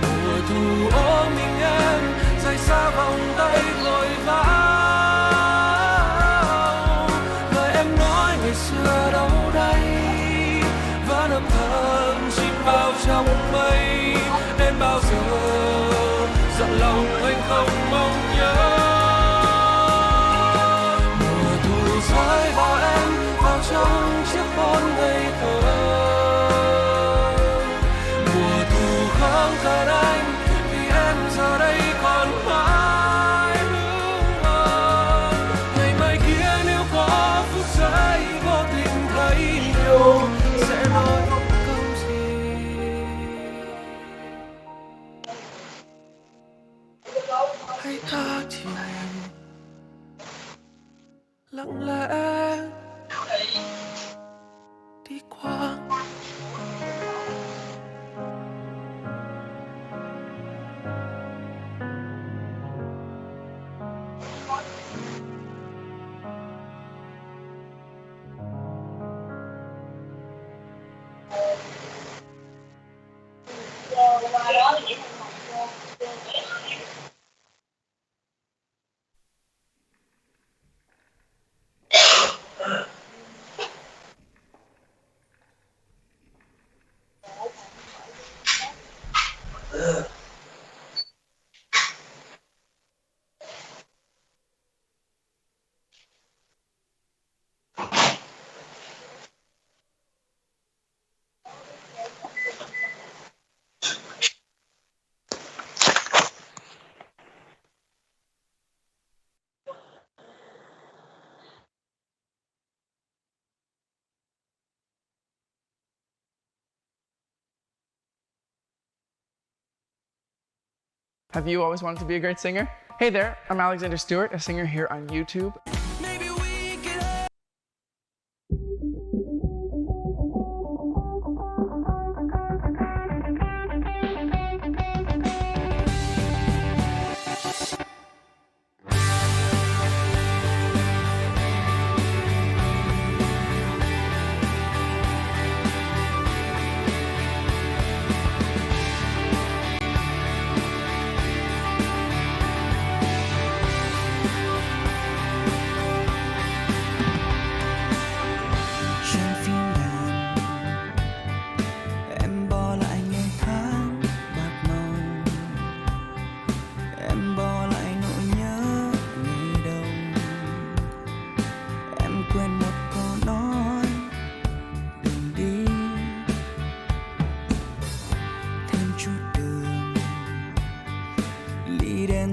Mùa thu ôm mình em, rời xa vòng tay vội vã. Lời em nói ngày xưa đâu đây, vẫn âm thầm chìm vào trong mây. Đến bao giờ dặn lòng anh không mong nhớ. Mùa thu rơi vào em, vào trong chiếc hôn ngây thơ. Mùa thu không cần anh, vì em giờ đây còn mãi hướng mơ. Ngày mai kia nếu có phút giây vô tình thấy đi qua. Have you always wanted to be a great singer? Hey there, I'm Alexander Stewart, a singer here on YouTube.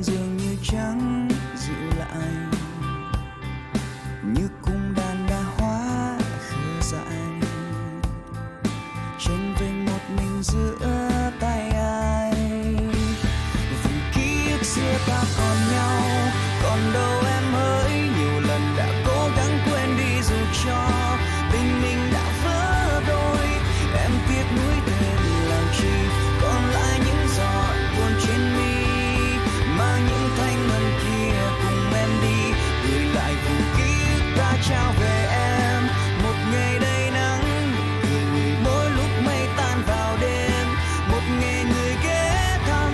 Dường như chẳng dịu lại như cung đàn đã hóa khờ dại tranh vênh một mình giữa tay ai vì ký ức xưa ta còn nhau còn đâu em hỡi nhiều lần đã cố gắng quên đi dù cho tình mình đã vỡ đôi em tiếc nuối thêm làm chi còn lại những giọt buồn trên mi mang những thanh ngân kia cùng em đi gửi lại vùng ký ức ta trao về em một ngày đầy nắng cười người mỗi lúc mây tan vào đêm một ngày người ghé thăm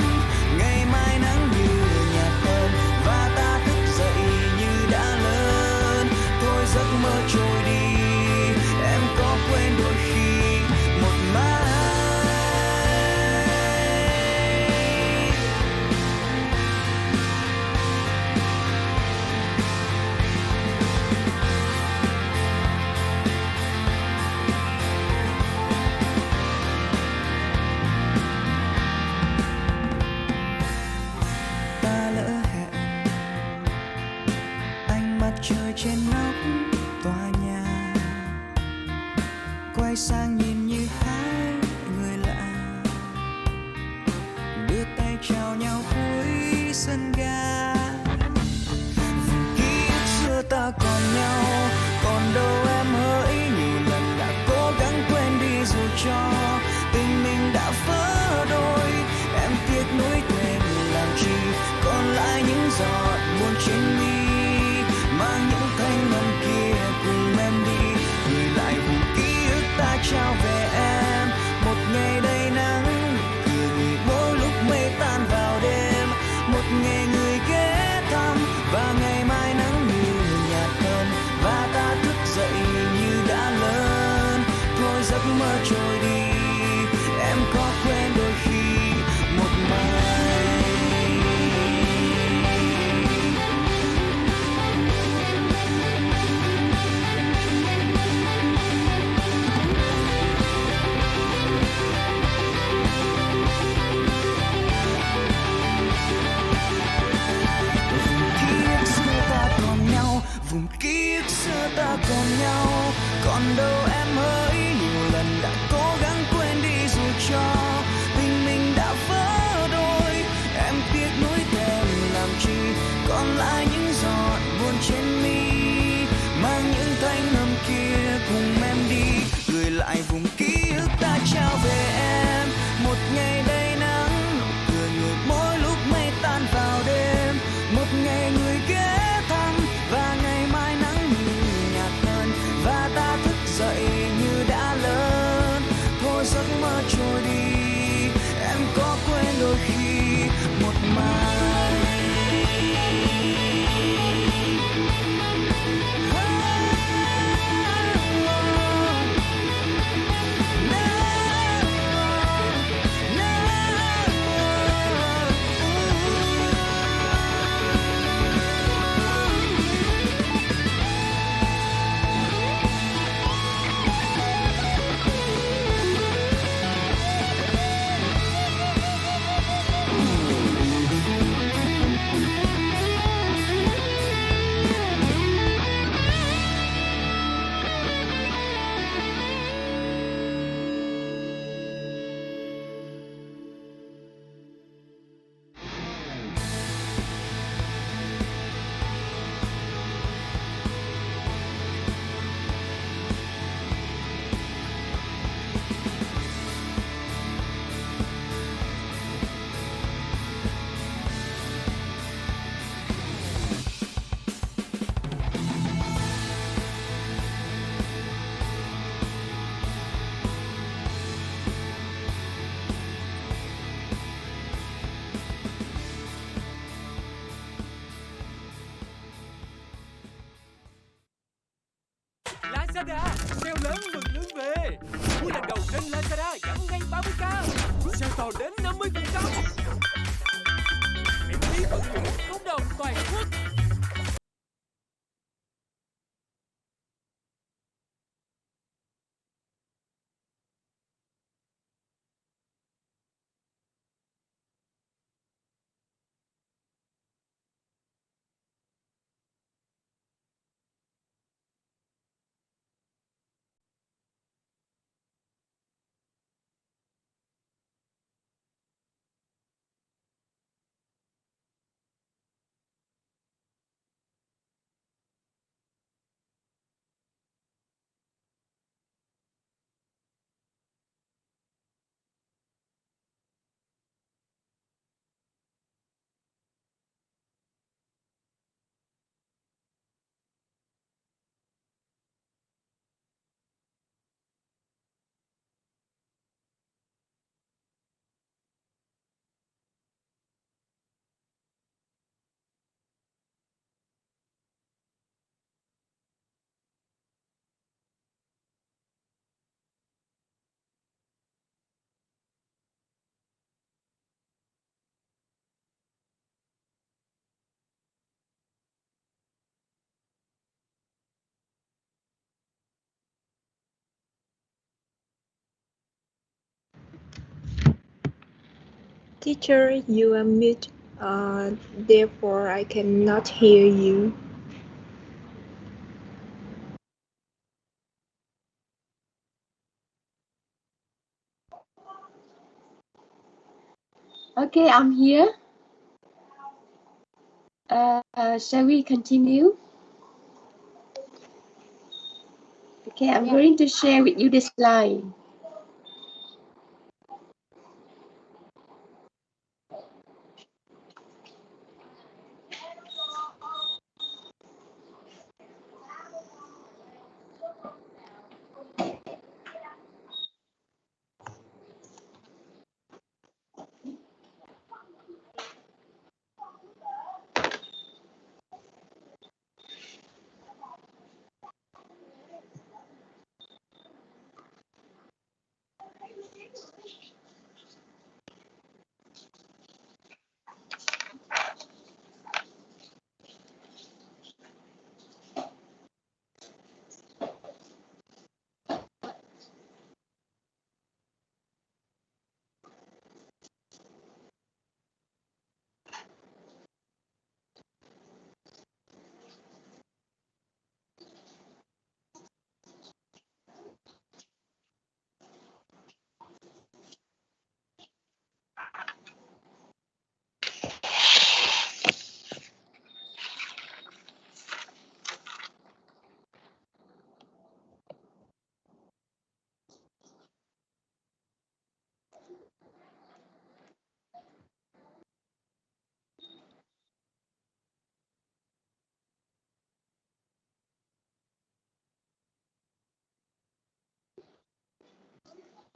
ngày mai nắng như nhạt hơn và ta thức dậy như đã lớn thôi giấc mơ trôi đi em có quên đôi khi một mai trời trên nóc tòa nhà quay sang nhìn như hai người lạ đưa tay chào nhau cuối sân ga vùng ký ức xưa ta còn nhau còn đâu em hỡi nhiều lần đã cố gắng quên đi dù cho tình mình đã vỡ đôi em tiếc nuối thêm làm chi còn lại những giọt buồn trên mi mang những thanh ngân kia cùng em đi gửi lại vùng ký ức ta trao về em một ngày đầy nắng cười người mỗi lúc mây tan vào đêm một ngày người ghé thăm và ngày mai nắng như nhạt hơn và ta thức dậy như đã lớn thôi giấc mơ trôi đi em có quên đôi khi một mai vùng ký ức xưa ta còn nhau còn đâu em hỡi nhiều lần đã cố gắng quên đi dù cho lại vùng ký ức ta trao về em. Một ngày đầy nắng, nụ cười người mỗi lúc mây tan vào đêm. Một ngày người ghé thăm và ngày mai nắng nhìn nhạt hơn, và ta thức dậy như đã lớn. Thôi giấc mơ trôi đi, em có quên đôi khi một mai. Lazada, sale lớn mừng lương về. Mua lần đầu trên Lazada giảm ngay 30k. Sale to đến 50%. Miễn phí vận chuyển không đồng toàn quốc. Teacher, you are mute, therefore I cannot hear you. Okay, I'm here. Shall we continue? Okay, I'm going to share with you the slide.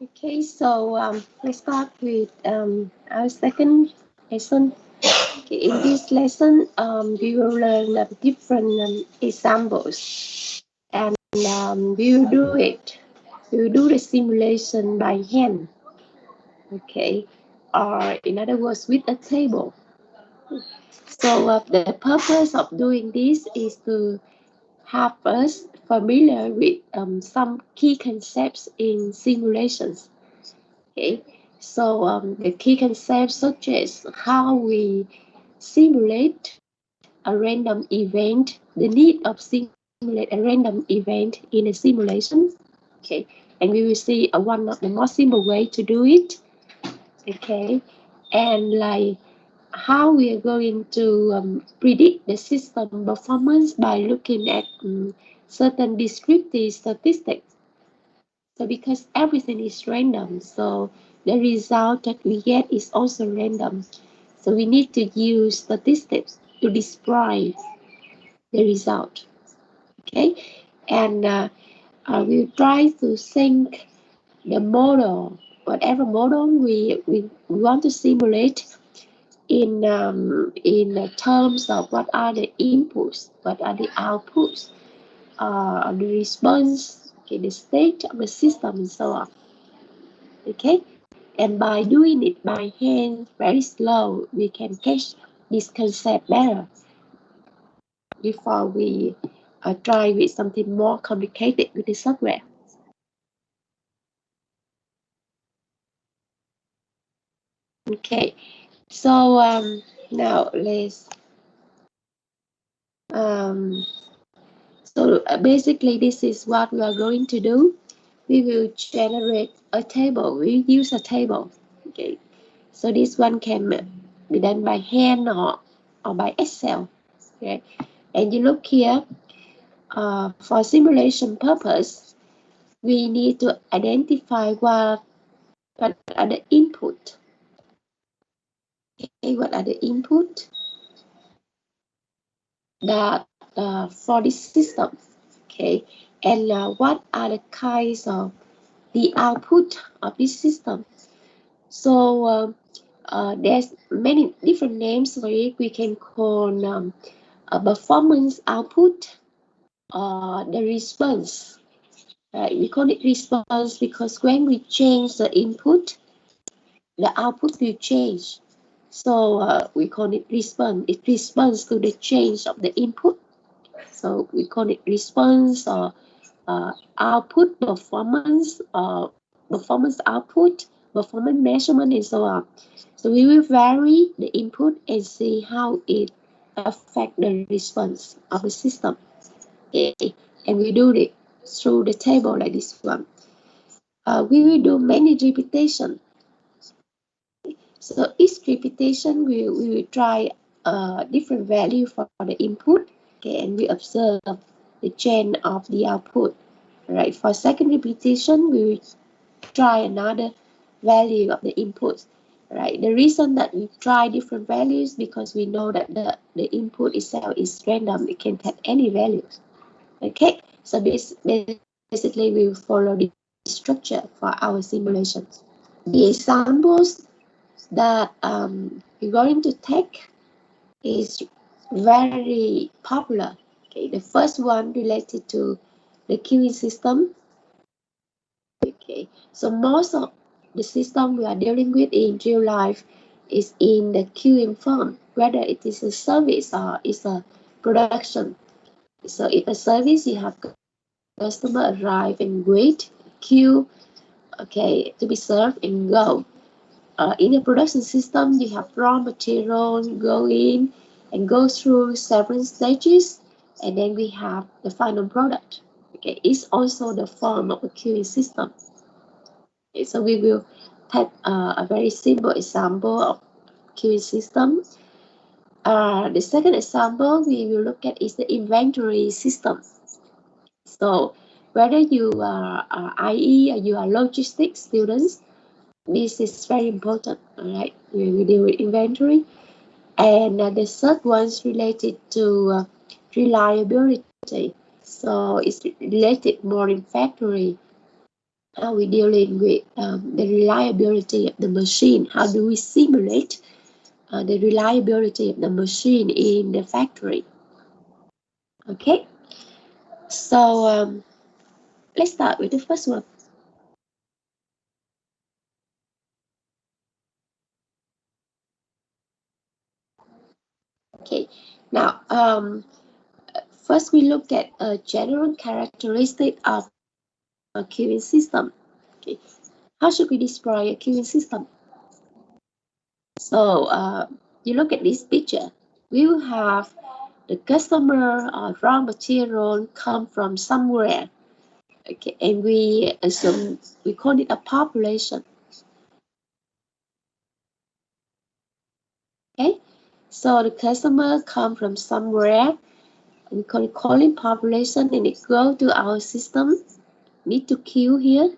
Okay, so let's start with our second lesson. Okay, in this lesson, we will learn different examples, and we will do it. We will do the simulation by hand. Okay, or in other words, with a table. So the purpose of doing this is to have us familiar with some key concepts in simulations. Okay, so the key concepts such as how we simulate a random event, the need of simulate a random event in a simulation. Okay, and we will see one of the most simple way to do it. Okay, and like how we are going to predict the system performance by looking at certain descriptive statistics. So because everything is random, so the result that we get is also random. So we need to use statistics to describe the result. Okay, and we'll try to think the model, whatever model we want to simulate in terms of what are the inputs, what are the outputs, the response, okay, the state of the system, and so on. Okay, and by doing it by hand, very slow, we can catch this concept better before we try with something more complicated with the software. Okay, so now let's um, so basically this is what we are going to do. We will generate a table. We use a table. Okay, so this one can be done by hand or by Excel. Okay, and you look here. For simulation purpose, we need to identify what are the input. Okay, what are the input that for this system? Okay, and what are the kinds of the output of this system? So there's many different names for it. We can call a performance output or the response. Right? We call it response because when we change the input, the output will change. So we call it response. It responds to the change of the input. So we call it response or output performance or performance output, performance measurement, and so on. So we will vary the input and see how it affect the response of the system. Okay. And we do it through the table like this one. We will do many repetition. So each repetition we will try a different value for the input. Okay, and we observe the change of the output. Right. For second repetition, we will try another value of the inputs. Right. The reason that we try different values because we know that the input itself is random. It can have any values. Okay. So basically we will follow the structure for our simulations. The examples that we're going to take is very popular. Okay, the first one related to the queuing system. Okay, so most of the system we are dealing with in real life is in the queuing form, whether it is a service or it's a production. So if a service, you have customer arrive and wait, queue, okay, to be served and go. In a production system, you have raw material go in and go through several stages, and then we have the final product. Okay, it's also the form of a queuing system. Okay, so we will take a very simple example of queuing system. The second example we will look at is the inventory system. So whether you are IE or you are logistics students, this is very important. All right, we deal with inventory, and the third one is related to reliability. So it's related more in factory. how we dealing with the reliability of the machine. How do we simulate the reliability of the machine in the factory? Okay, so let's start with the first one. Okay, now first we look at a general characteristic of a queuing system. Okay, how should we describe a queuing system? So you look at this picture. We will have the customer or raw material come from somewhere. Okay, and we assume we call it a population. Okay, so the customer come from somewhere. We call it population, and it go to our system. Need to queue here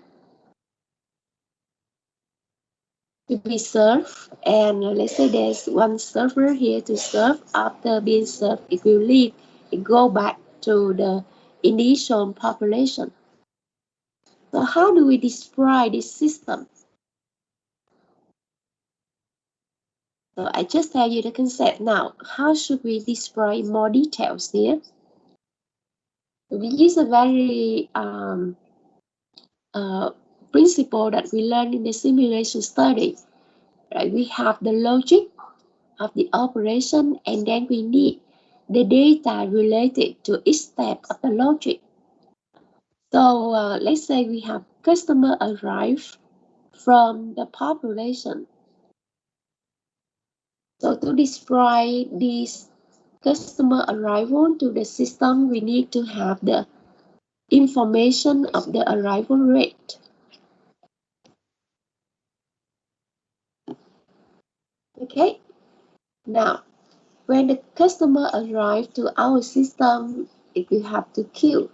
to be served, and let's say there's one server here to serve. After being served, it will leave. It go back to the initial population. So how do we describe this system? So I just tell you the concept now. How should we describe more details here? We use a very principle that we learned in the simulation study. Right? We have the logic of the operation, and then we need the data related to each step of the logic. So let's say we have customer arrive from the population. So to describe this customer arrival to the system, we need to have the information of the arrival rate. Okay, now when the customer arrives to our system, it will have to queue,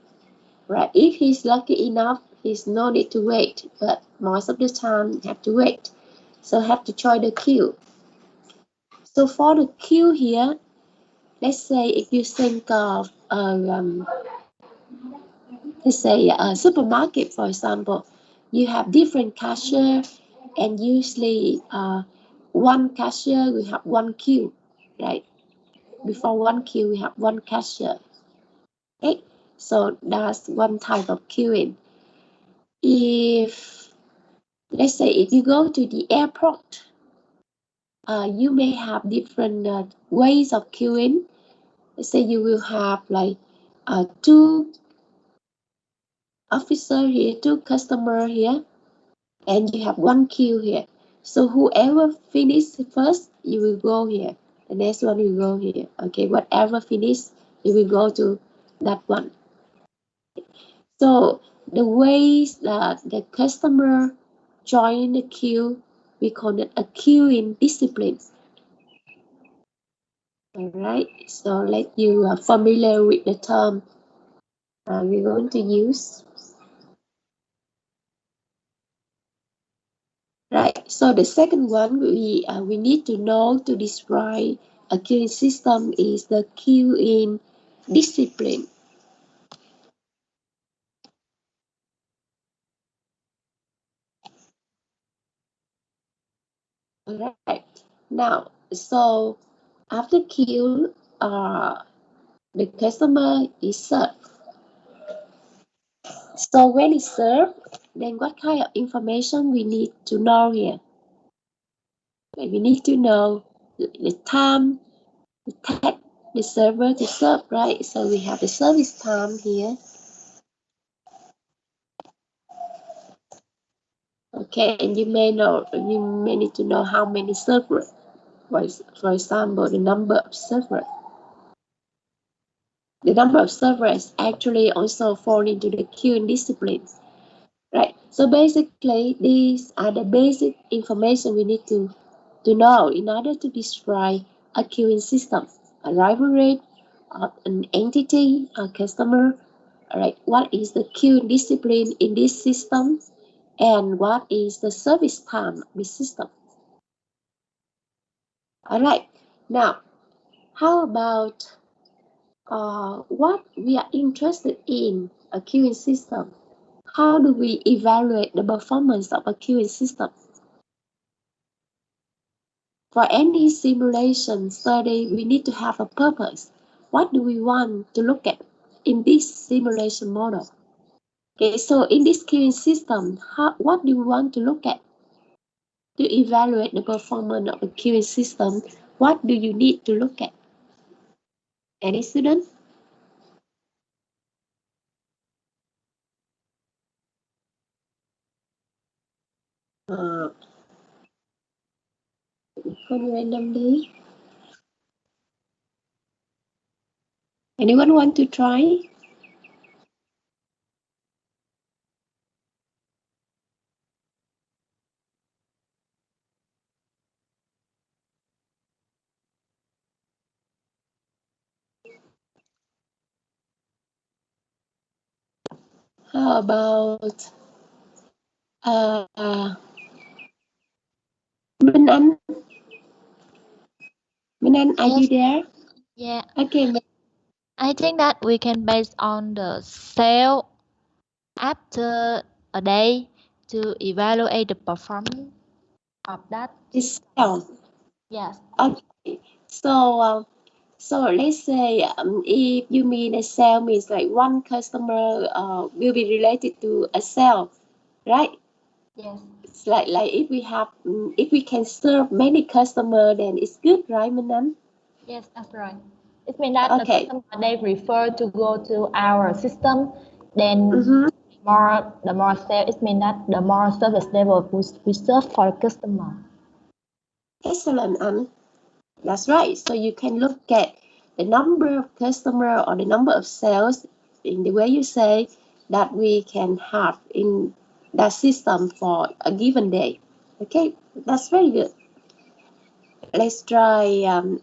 right? If he's lucky enough, he's no need to wait, but most of the time have to wait. So have to join the queue. So for the queue here, let's say if you think of let's say a supermarket, for example, you have different cashier, and usually one cashier we have one queue, right? Before one queue, we have one cashier. Okay, so that's one type of queuing. If let's say if you go to the airport, you may have different ways of queuing. Let's say you will have like two officer here, two customer here, and you have one queue here. So whoever finish first, you will go here. The next one will go here. Okay, whatever finish, you will go to that one. So the ways that the customer join the queue, we call it a queuing discipline. All right. So let you are familiar with the term we're going to use. Right. So the second one we need to know to describe a queuing system is the queuing discipline. All right. Now, so after queue, the customer is served. So when it's served, then what kind of information we need to know here? We need to know the time it takes the server to serve, right? So we have the service time here. Okay, and you may need to know how many servers. For example, the number of servers. The number of servers actually also fall into the queuing disciplines, right? So basically, these are the basic information we need to know in order to describe a queuing system. Arrival rate of an entity, a customer, all right? What is the queuing discipline in this system, and what is the service time of this system? All right. Now, how about what we are interested in a queuing system? How do we evaluate the performance of a queuing system? For any simulation study, we need to have a purpose. What do we want to look at in this simulation model? Okay, so in this queuing system, what do we want to look at? To evaluate the performance of a queuing system, what do you need to look at? Any student? Call randomly. Anyone want to try? How about Minh Anh? Minh Anh, are you there? Yeah, Okay, I think that we can base on the sale after a day to evaluate the performance of that. it's sell. Yes. Okay, so let's say if you mean a sale means like one customer will be related to a sale, right? Yes. It's like if we have if we can serve many customer, then it's good, right, Minh? Yes, that's right. It means that the Okay. customer they prefer to go to our system, then Mm-hmm. the more sale. It means that the more service level we serve for the customer. Excellent, that's right. So you can look at the number of customer or the number of sales in the way you say that we can have in that system for a given day. Okay, that's very good. Let's try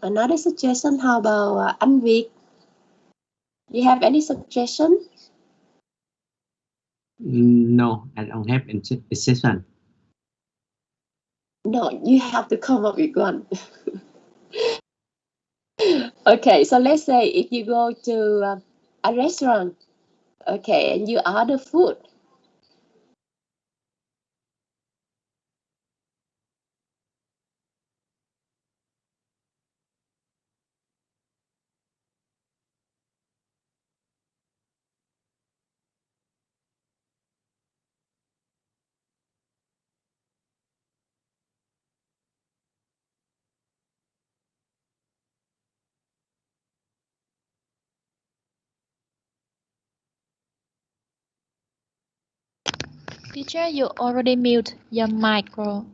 another suggestion. How about anh Việt? Do you have any suggestion? No, I don't have exception. No, you have to come up with one. Okay, so let's say if you go to a restaurant, okay, and you order food. Teacher, you already mute your micro.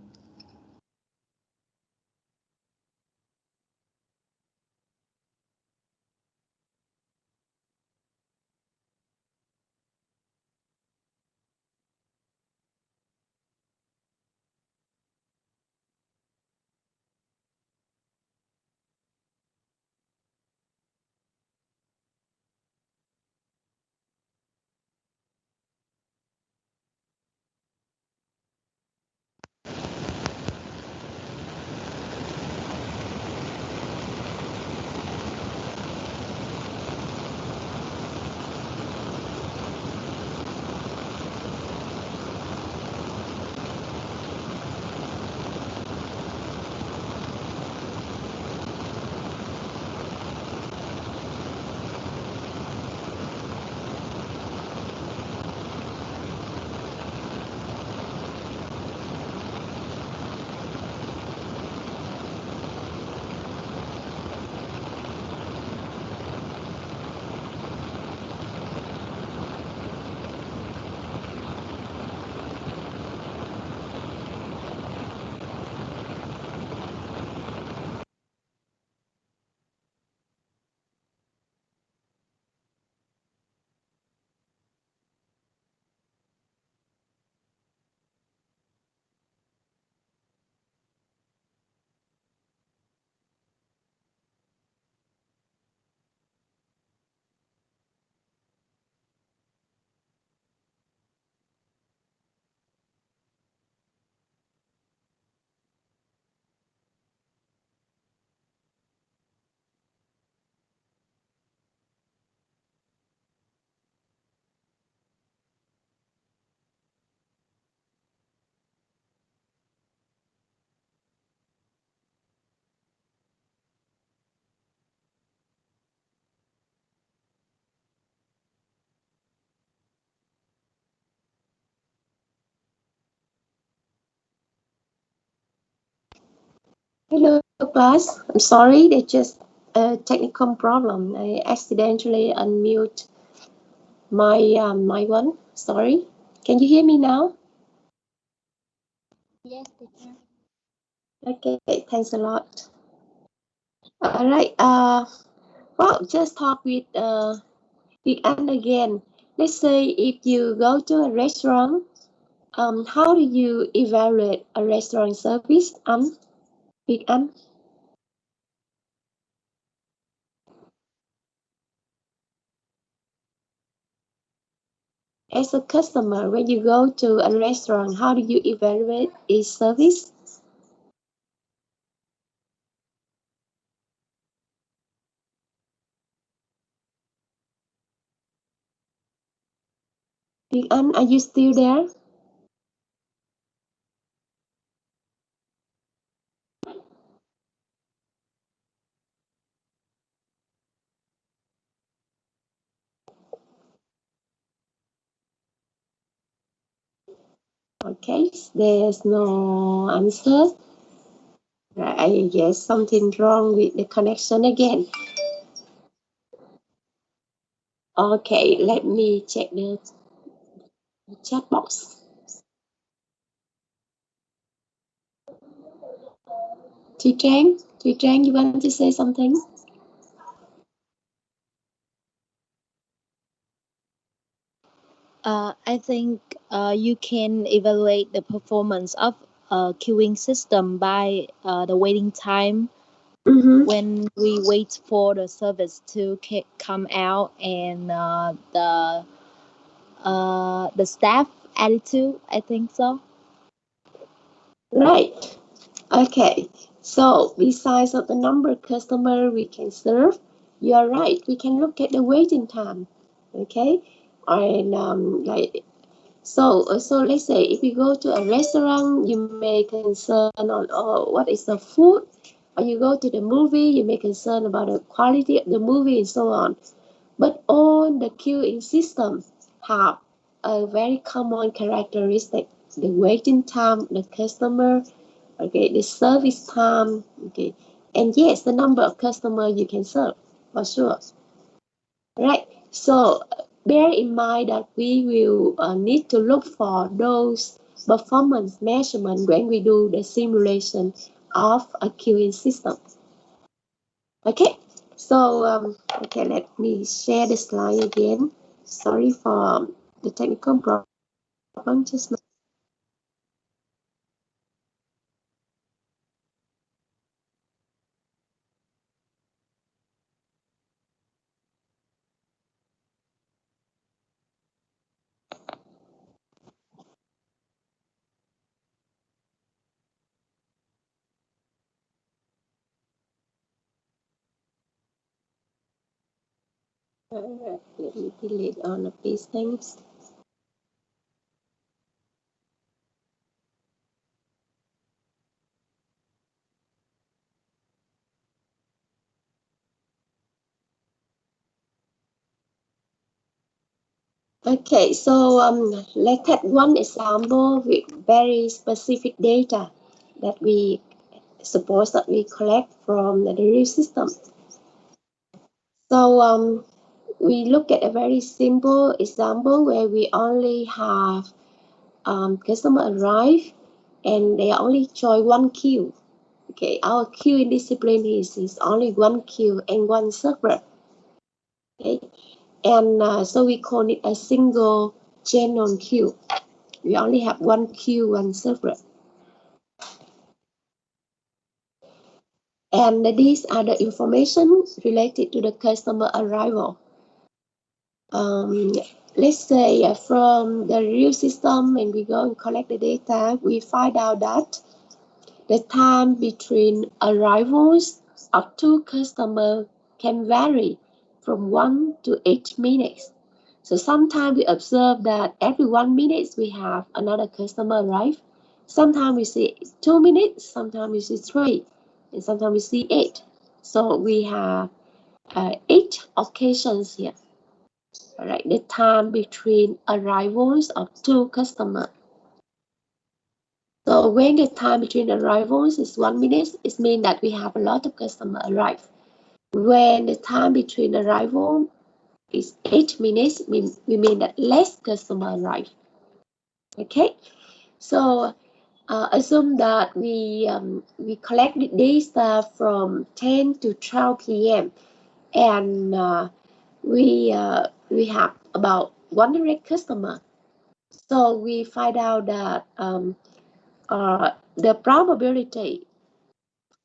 Hello, class. I'm sorry, there's just a technical problem. I accidentally unmute my one. Sorry. Can you hear me now? Yes, teacher. Okay, thanks a lot. All right. Well, just talk with Anne again. Let's say if you go to a restaurant, how do you evaluate a restaurant service? With Anne. As a customer, when you go to a restaurant, how do you evaluate its service? Big An, are you still there? Okay, there's no answer. I guess something wrong with the connection again. Okay, let me check the chat box. Thùy Trang, you want to say something? I think you can evaluate the performance of a queuing system by the waiting time when we wait for the service to come out, and the staff attitude. I think so. Right. Okay. So besides of the number of customer we can serve, you are right. We can look at the waiting time. Okay. And so let's say if you go to a restaurant, you may concern on what is the food, or you go to the movie, you may concern about the quality of the movie and so on. But all the queuing system have a very common characteristic: the waiting time, the customer, okay, the service time, okay, and yes, the number of customer you can serve for sure. Right. So bear in mind that we will need to look for those performance measurement when we do the simulation of a queuing system. Okay. So okay, let me share the slide again. Sorry for the technical problem just now. Let me delete all of these things. Okay, so let's take one example with very specific data that we suppose that we collect from the real system. So we look at a very simple example where we only have customer arrive and they only join one queue. Okay, our queuing discipline is only one queue and one server. Okay, and so we call it a single genome queue. We only have one queue, one server. And these are the information related to the customer arrival. Um, let's say from the real system, when we go and collect the data, we find out that the time between arrivals of two customers can vary from 1 to 8 minutes. So sometimes we observe that every 1 minute we have another customer arrive. Sometimes we see 2 minutes, sometimes we see three, and sometimes we see eight. So we have 8 occasions here. All right, the time between arrivals of two customers. So when the time between arrivals is 1 minute, it means that we have a lot of customer arrive. When the time between arrival is 8 minutes, we mean that less customer arrive. Okay, so assume that we collect the data from 10 to 12 p.m. and we have about 100 customers. So we find out that the probability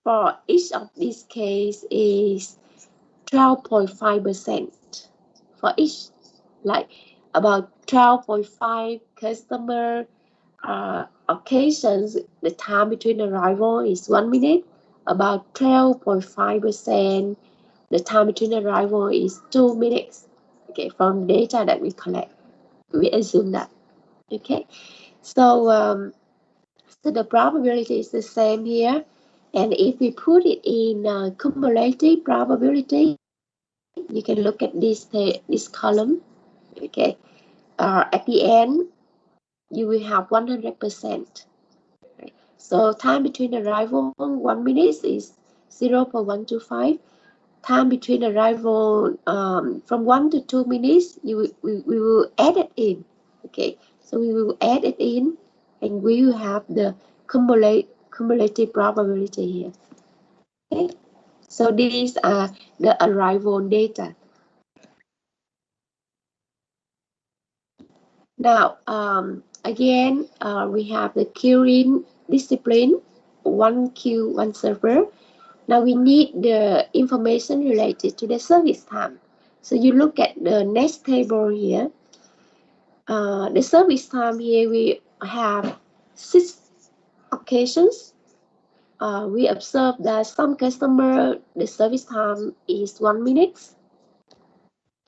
for each of these cases is 12.5% for each, like about 12.5 customer occasions. The time between arrival is 1 minute. About 12.5%, the time between arrival is 2 minutes. Okay, from data that we collect, we assume that. Okay, so so the probability is the same here. And if we put it in cumulative probability, you can look at this column. Okay, at the end, you will have 100%. So time between arrival 1 minute is 0.125. Time between arrival from 1 to 2 minutes, we will add it in. Okay, so we will add it in, and we will have the cumulative probability here. Okay, so these are the arrival data. Now, again, we have the queuing discipline, one queue, one server. Now we need the information related to the service time. So you look at the next table here. The service time here, we have 6 occasions. We observe that some customer, the service time is 1 minute.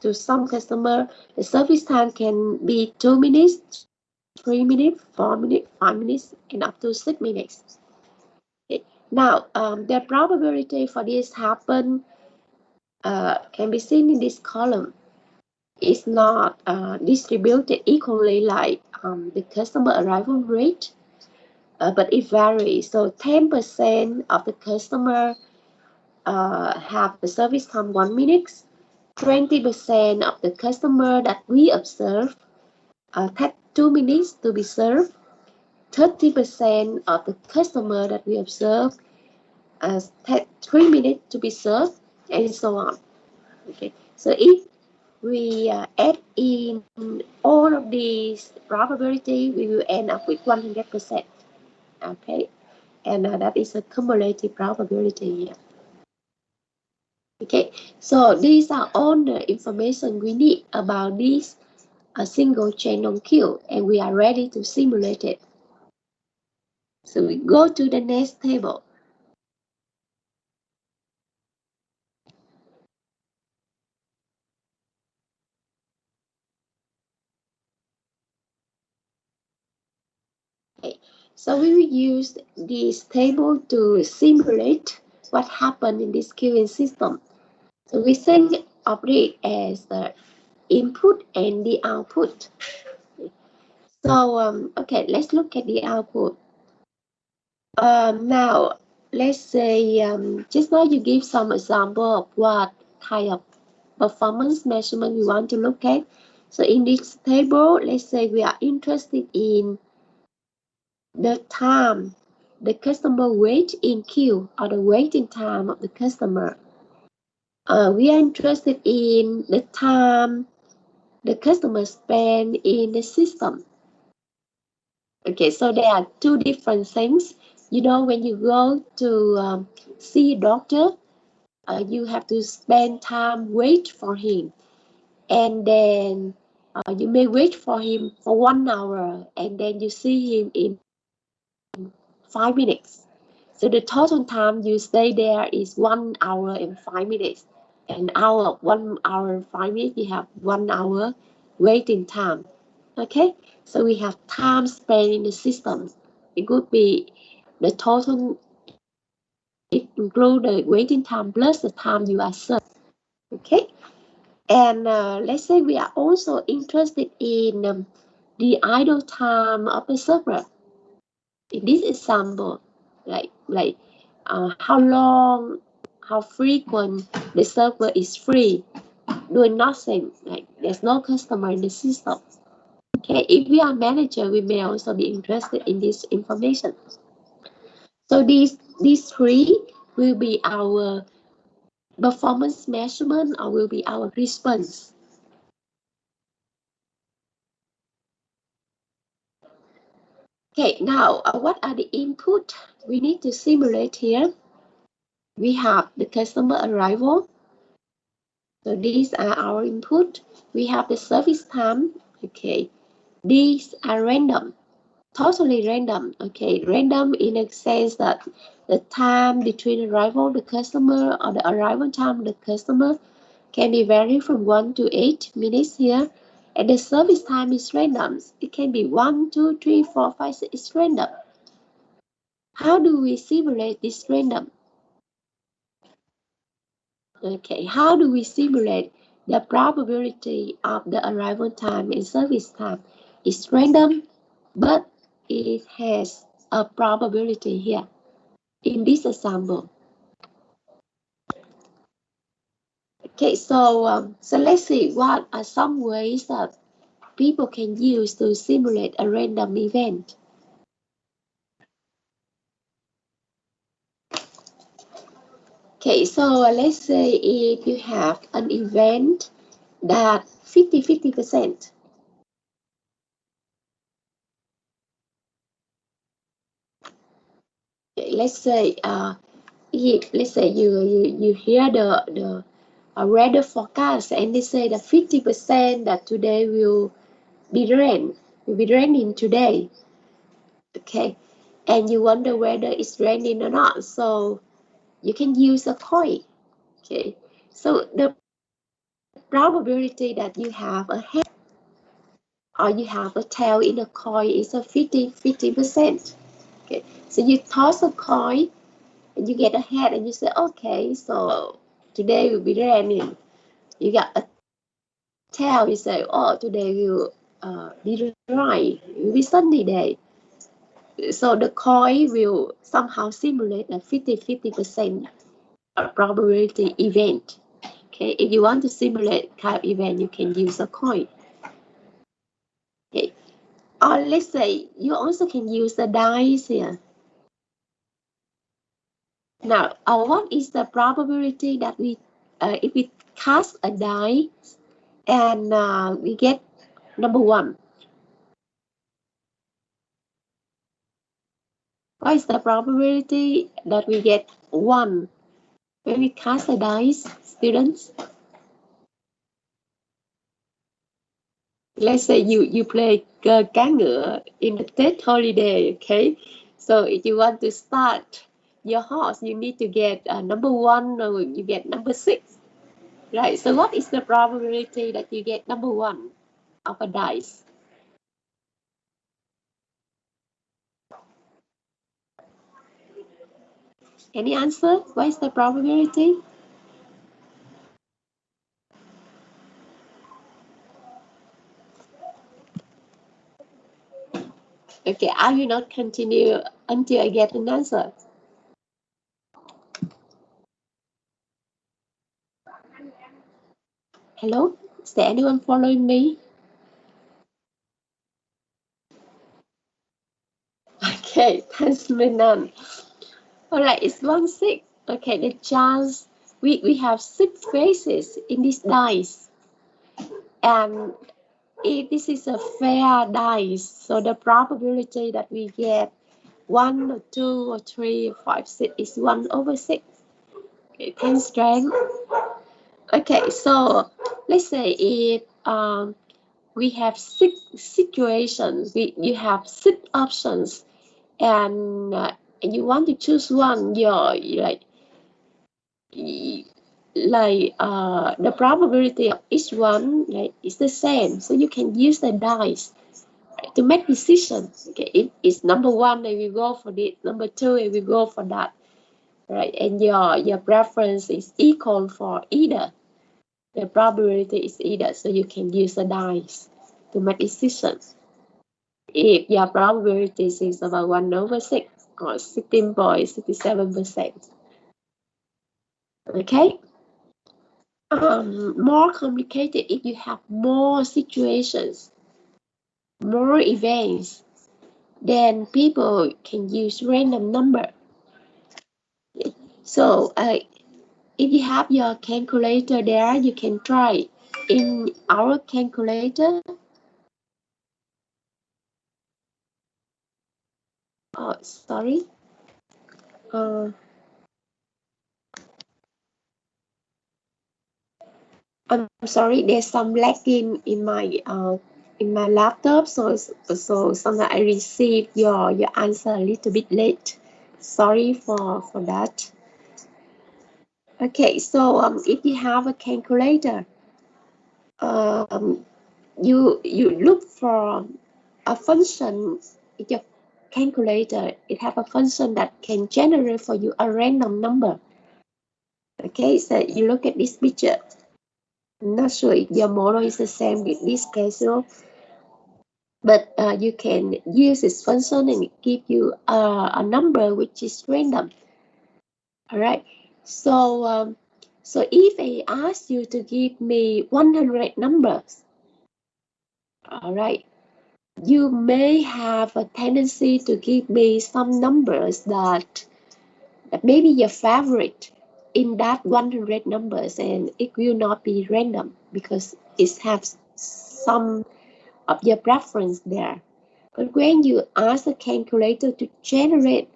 To some customer, the service time can be 2 minutes, 3 minutes, 4 minutes, 5 minutes, and up to 6 minutes. Okay. Now, the probability for this happen can be seen in this column. It's not distributed equally like the customer arrival rate, but it varies. So 10% of the customer have the service time 1 minute. 20% of the customer that we observe take 2 minutes to be served. 30% of the customer that we observe take 3 minutes to be served, and so on. Okay, so if we add in all of these probability, we will end up with 100%. Okay, and that is a cumulative probability here. Okay, so these are all the information we need about this a single chain on queue, and we are ready to simulate it. So we go to the next table. Okay. So we will use this table to simulate what happened in this queuing system. So we think of it as the input and the output. So okay, let's look at the output. Now let's say just now you give some example of what kind of performance measurement we want to look at. So in this table, let's say we are interested in the time the customer wait in queue, or the waiting time of the customer. We are interested in the time the customer spend in the system. Okay, so there are two different things. You know, when you go to see a doctor, you have to spend time wait for him, and then you may wait for him for 1 hour, and then you see him in 5 minutes. So the total time you stay there is 1 hour and 5 minutes. And out of 1 hour and 5 minutes, you have 1 hour waiting time. Okay, so we have time spent in the system. It could be the total, it includes the waiting time plus the time you are served. Okay, and let's say we are also interested in the idle time of the server. In this example, like how long, how frequent the server is free, doing nothing, like there's no customer in the system. Okay, if we are manager, we may also be interested in this information. So these three will be our performance measurement or will be our response. Okay, now what are the input we need to simulate here? We have the customer arrival. So these are our input. We have the service time. Okay, these are random, totally random. Okay, random in a sense that the time between arrival of the customer or the arrival time of the customer can be varied from 1 to 8 minutes here. And the service time is random. It can be 1, 2, 3, 4, 5, 6. It's random. How do we simulate this random? Okay, how do we simulate the probability of the arrival time and service time? It's random, but it has a probability here in this example. Okay, so let's see what are some ways that people can use to simulate a random event. Okay, so let's say if you have an event that 50%. Let's say let's say you hear the weather forecast and they say that 50% that today will be raining today. Okay, and you wonder whether it's raining or not, so you can use a coin. Okay, so the probability that you have a head or you have a tail in a coin is a 50%. Okay, so you toss a coin and you get a head and you say, okay, so today will be raining. You got a tail, you say, oh, today will be dry, it will be sunny day. So the coin will somehow simulate a 50% probability event. Okay, if you want to simulate kind of event, you can use a coin. Okay, or let's say you also can use the dice here. Now, what is the probability that if we cast a die and we get number 1? What is the probability that we get 1 when we cast a dice, students? Let's say you play cá ngựa in the Tết holiday, okay? So if you want to start your horse, you need to get number 1 or you get number 6, right? So what is the probability that you get number 1 of a dice? Any answer? What is the probability? Okay, I will not continue until I get an answer. Hello? Is there anyone following me? Okay, thanks, Menan. All right, it's 1/6. Okay, the chance, we have 6 faces in this dice. And if this is a fair dice, so the probability that we get 1 or 2 or 3 or 5, 6 is 1/6. Okay, 10 strength. Okay, so let's say if we have 6 situations, you have 6 options, and you want to choose one, you're the probability of each one is the same, so you can use the dice to make decisions. Okay, if it's number 1, then we go for this. Number 2, we go for that, right? And your preference is equal for either. The probability is either, so you can use the dice to make decisions. if your probability is about 1/6 or 16.67%. Okay. More complicated if you have more situations, more events, then people can use random number. So if you have your calculator there, you can try. In our calculator, sorry, I'm sorry, there's some lagging in my laptop, so sometimes I receive your answer a little bit late. Sorry for that. Okay, so if you have a calculator, you look for a function in your calculator. It have a function that can generate for you a random number. Okay, so you look at this picture. I'm not sure if your model is the same with this case, but you can use this function and it give you a number which is random. All right. So so if I ask you to give me 100 numbers, all right, you may have a tendency to give me some numbers that may be your favorite in that 100 numbers, and it will not be random because it has some of your preference there. But when you ask the calculator to generate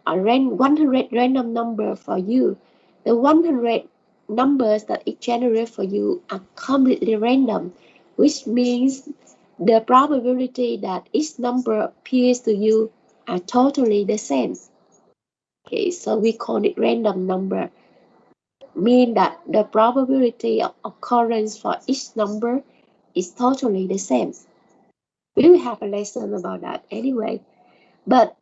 a 100 random number for you, the 100 numbers that it generates for you are completely random, which means the probability that each number appears to you are totally the same. Okay, so we call it random number, mean that the probability of occurrence for each number is totally the same. We will have a lesson about that anyway, but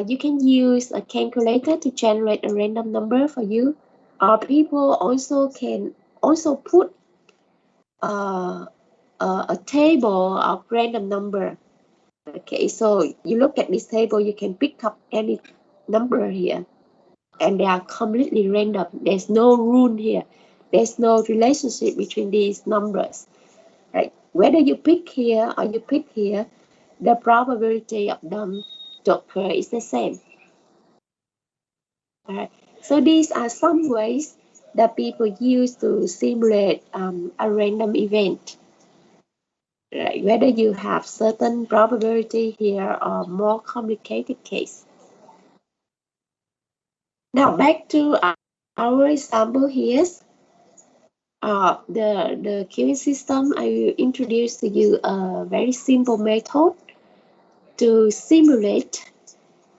you can use a calculator to generate a random number for you, or people also can also put a table of random number. Okay, so you look at this table, you can pick up any number here, and they are completely random. There's no rule here. There's no relationship between these numbers, right? Whether you pick here or you pick here, the probability of them to occur is the same. All right. So these are some ways that people use to simulate a random event. Right? Whether you have certain probability here or more complicated case. Now back to our example here. The queuing system, I will introduce to you a very simple method to simulate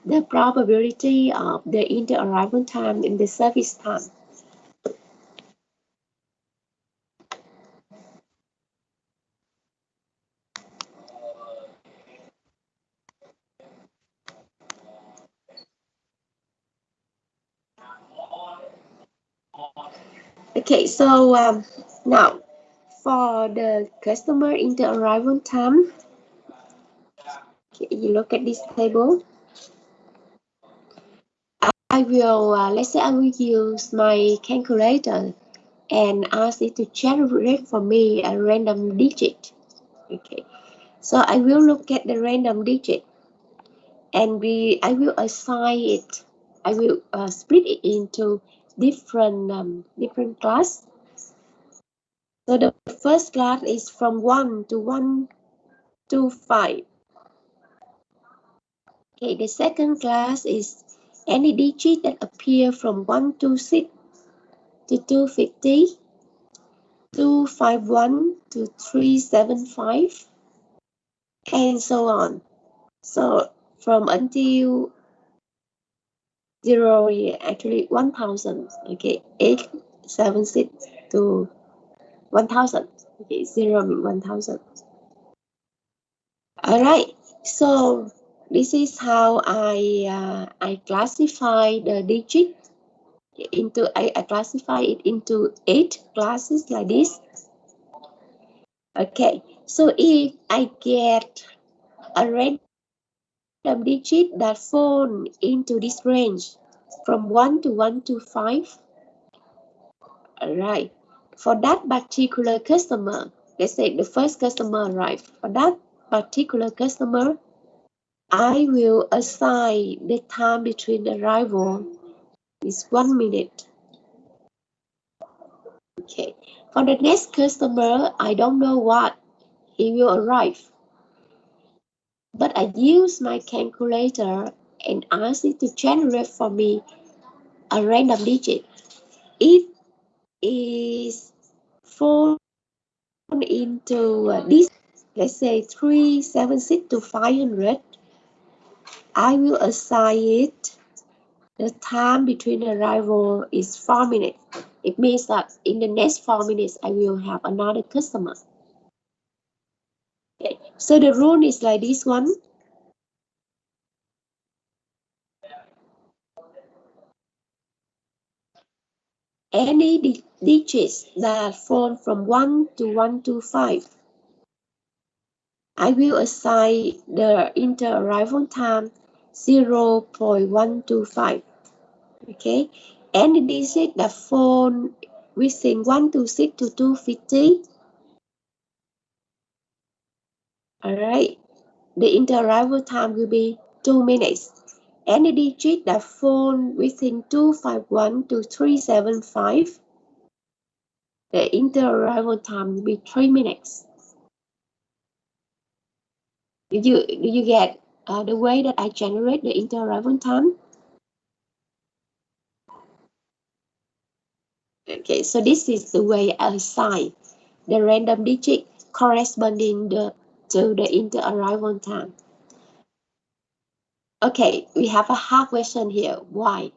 the probability of the inter-arrival time and the service time. Okay, so now for the customer inter-arrival time, okay, you look at this table. I will, let's say I will use my calculator and ask it to generate for me a random digit. Okay, so I will look at the random digit and I will assign it. I will split it into different class. So the first class is from 1 to 1 to 5. Okay, the second class is any digit that appear from 126 to 250, 251 to 375, and so on. So from until 0, actually 1000, okay, 876 to 1000, okay, 0 means 1000. All right, so this is how I classify the digit into, I classify it into 8 classes like this. Okay, so if I get a random digit that fall into this range from 1 to 125. Alright, for that particular customer, let's say the first customer arrived. For that particular customer, I will assign the time between arrival is 1 minute. Okay, for the next customer, I don't know what he will arrive, but I use my calculator and ask it to generate for me a random digit. If is fall into this, let's say 376 to 500, I will assign it the time between arrival is 4 minutes. It means that in the next 4 minutes, I will have another customer. Okay. So the rule is like this one. Any digits that fall from 1 to 125, I will assign the inter-arrival time 0.125. Okay. Any digit that fall within 126 to 250, all right, the inter-arrival time will be 2 minutes. Any digit that fall within 251 to 375, the inter-arrival time will be 3 minutes. Do you get the way that I generate the inter-arrival time? Okay, so this is the way I assign the random digit corresponding to the inter-arrival time. Okay, we have a hard question here. Why?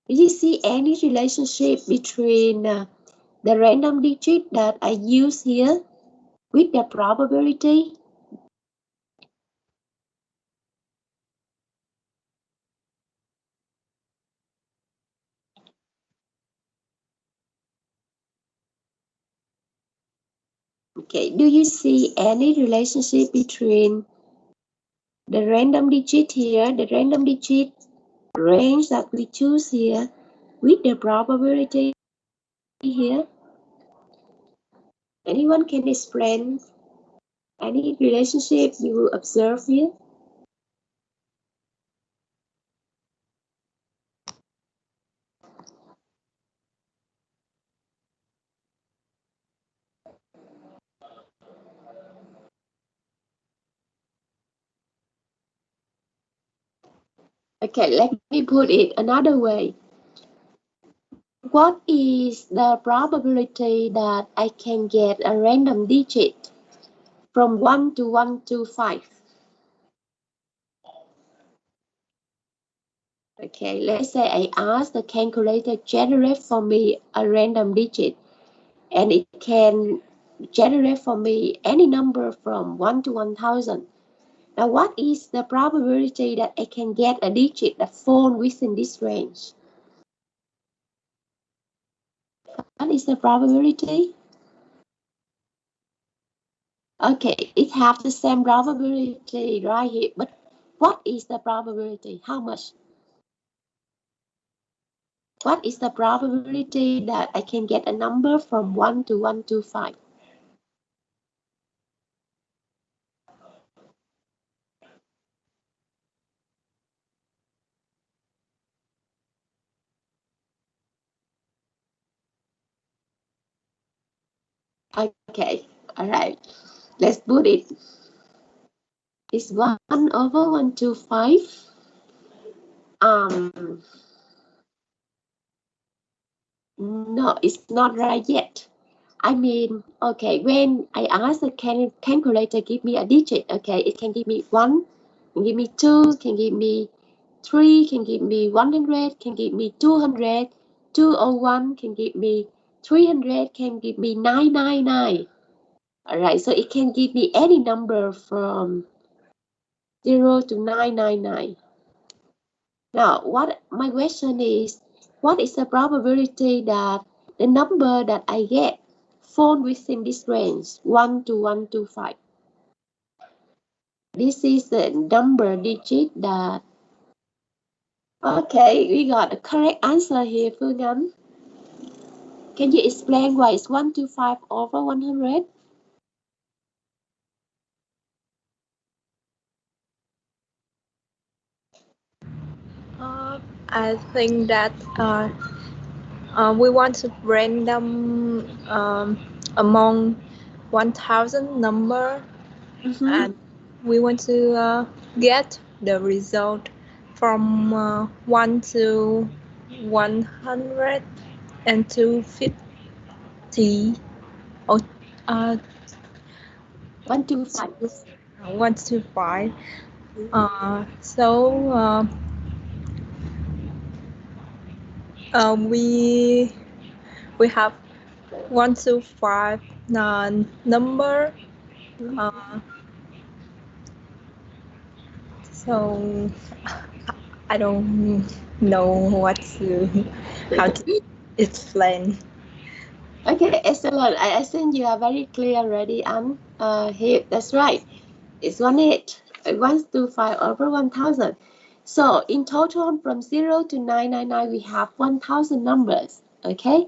Do you see any relationship between the random digit that I use here with the probability? Okay, do you see any relationship between the random digit here, the random digit range that we choose here with the probability here? Anyone can explain any relationship you observe here? Okay, let me put it another way. What is the probability that I can get a random digit from 1 to 125? Okay, let's say I ask the calculator generate for me a random digit, and it can generate for me any number from 1 to 1000. Now, what is the probability that I can get a digit that falls within this range? What is the probability? Okay, it has the same probability right here, but what is the probability? How much? What is the probability that I can get a number from 1 to 125? Okay, all right. Let's put it. It's 1 over 125. No, it's not right yet. I mean, okay, when I ask the calculator give me a digit, okay, it can give me 1, can give me 2, can give me 3, can give me 100, can give me 200, 201, can give me 300, can give me 999. All right, so it can give me any number from 0 to 999. Now, what my question is, what is the probability that the number that I get fall within this range, 1 to 125? This is the number digit that. Okay, we got a correct answer here, Phương Anh. Can you explain why it's 125 over 100? I think that we want to random among 1,000 number, and we want to get the result from 1 to 150 or 125. 125. We have 125 number. So I don't know how to explain. Okay, excellent. I think you are very clear already, Anne. Here, that's right. It's 125 over 1,000. So in total, from 0 to 999, we have 1,000 numbers. Okay,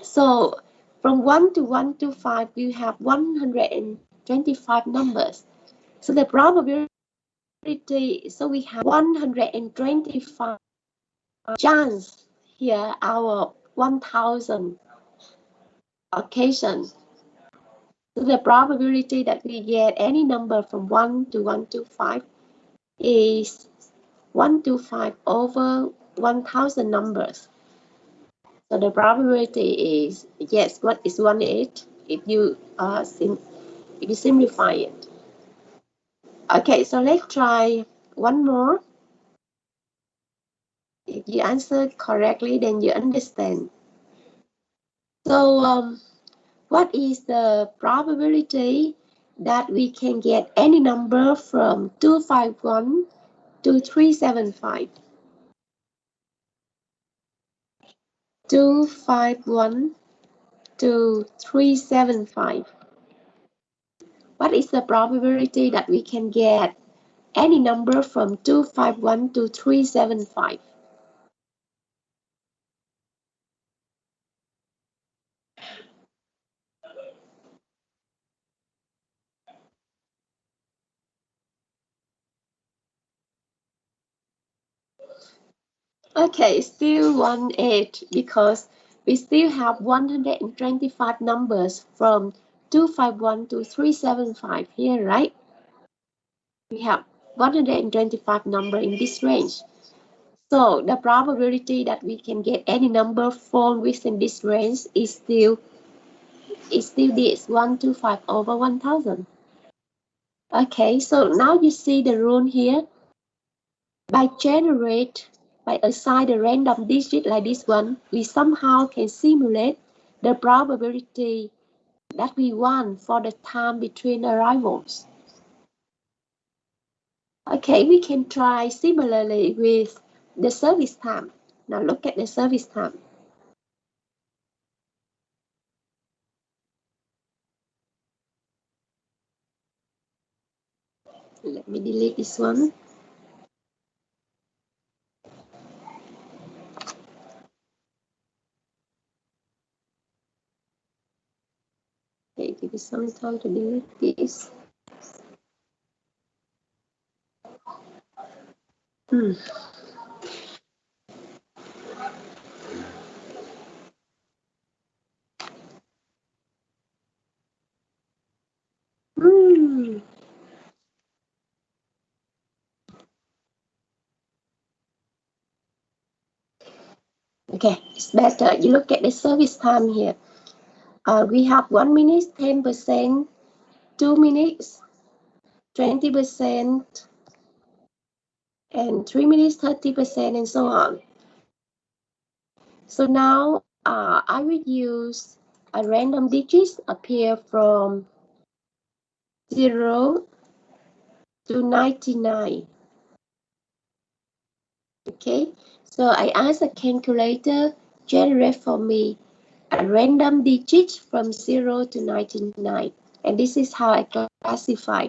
so from 1 to 125, we have 125 numbers. So the probability, so we have 125 chance here, our 1,000 occasions. So the probability that we get any number from 1 to 125 is 125 over 1,000 numbers. So the probability is, yes, what is 1/8 if you simplify it. Okay, so let's try one more. If you answer correctly, then you understand. So what is the probability that we can get any number from 251 to 375? 251 to 375. What is the probability that we can get any number from 251 to 375? Okay, still 1/8 because we still have 125 numbers from 251 to 375 here, right? We have 125 number in this range. So the probability that we can get any number fall within this range is still this 125 over 1,000. Okay, so now you see the rule here. By assign a random digit like this one, we somehow can simulate the probability that we want for the time between arrivals. Okay, we can try similarly with the service time. Now look at the service time. Let me delete this one. Okay, give me some time to delete this. Okay, it's better. You look at the service time here. We have 1 minute, 10%, 2 minutes, 20%, and 3 minutes, 30%, and so on. So now I will use a random digits appear from 0 to 99. Okay, so I ask a calculator generate for me a random digit from 0 to 99. And this is how I classify.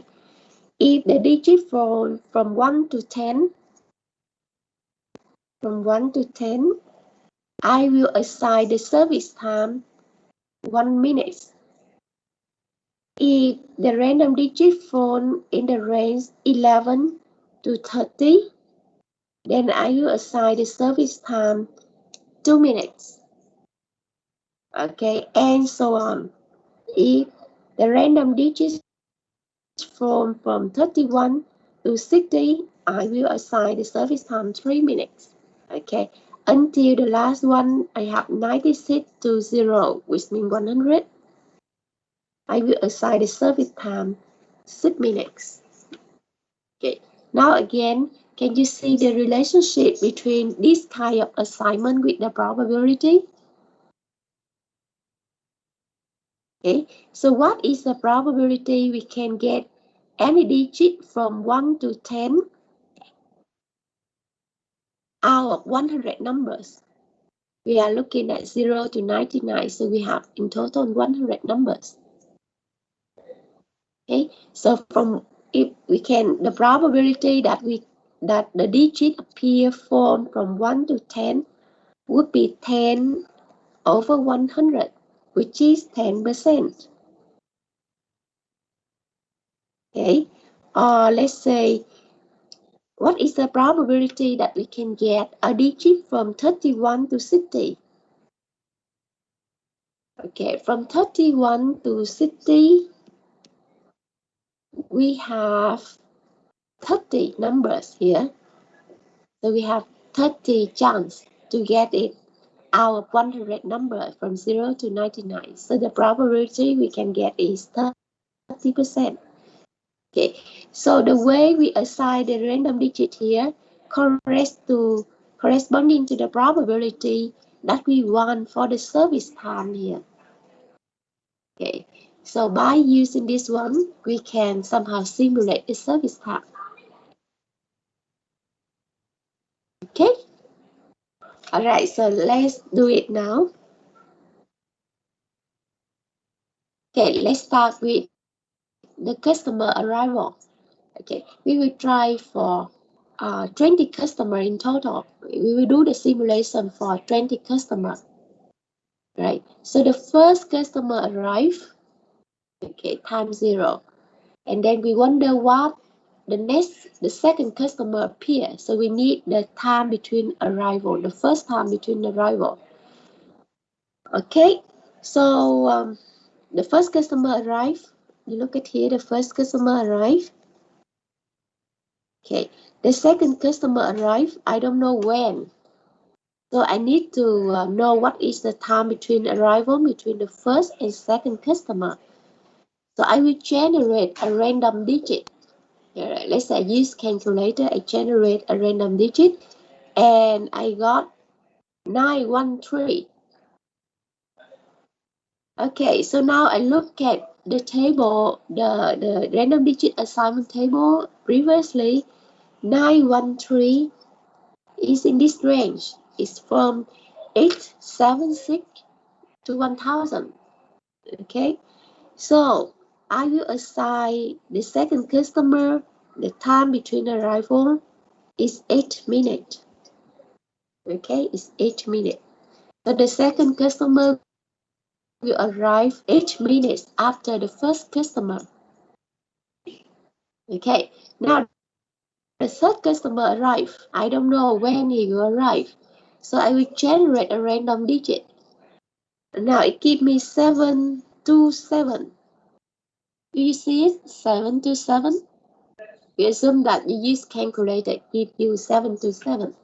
If the digit from 1 to 10, from 1 to 10, I will assign the service time 1 minute. If the random digit fall in the range 11 to 30, then I will assign the service time 2 minutes. Okay, and so on. If the random digits from 31 to 60, I will assign the service time 3 minutes. Okay, until the last one, I have 96 to 0, which means 100. I will assign the service time 6 minutes. Okay, now again, can you see the relationship between this kind of assignment with the probability? Okay, so what is the probability we can get any digit from 1 to 10 out of 100 numbers? We are looking at 0 to 99, so we have in total 100 numbers. Okay, so from if we can, the probability that the digit appear from 1 to 10 would be 10 over 100, which is 10%. Okay, or let's say, what is the probability that we can get a digit from 31 to 60? Okay, from 31 to 60, we have 30 numbers here. So we have 30 chance to get it out of 100 number from 0 to 99. So the probability we can get is 30%. Okay, so the way we assign the random digit here corresponding to the probability that we want for the service time here. Okay, so by using this one, we can somehow simulate the service time. Okay, all right, so let's do it now. Okay, let's start with the customer arrival. Okay, we will try for 20 customers in total. We will do the simulation for 20 customers. Right, so the first customer arrive, okay, time 0. And then we wonder what the second customer appear. So we need the time between arrival, the first time between arrival. Okay, so the first customer arrive. You look at here, the first customer arrive. Okay, the second customer arrive. I don't know when. So I need to know what is the time between arrival between the first and second customer. So I will generate a random digit. Let's say I use calculator, I generate a random digit and I got 913. Okay, so now I look at the table, the random digit assignment table. Previously, 913 is in this range. It's from 876 to 1000. Okay, so I will assign the second customer the time between arrival is 8 minutes. Okay, it's 8 minutes. So the second customer will arrive 8 minutes after the first customer. Okay, now the third customer arrive. I don't know when he will arrive. So I will generate a random digit. Now it gives me 727. Do you see it? 727. We assume that you use calculator, it gives you 727.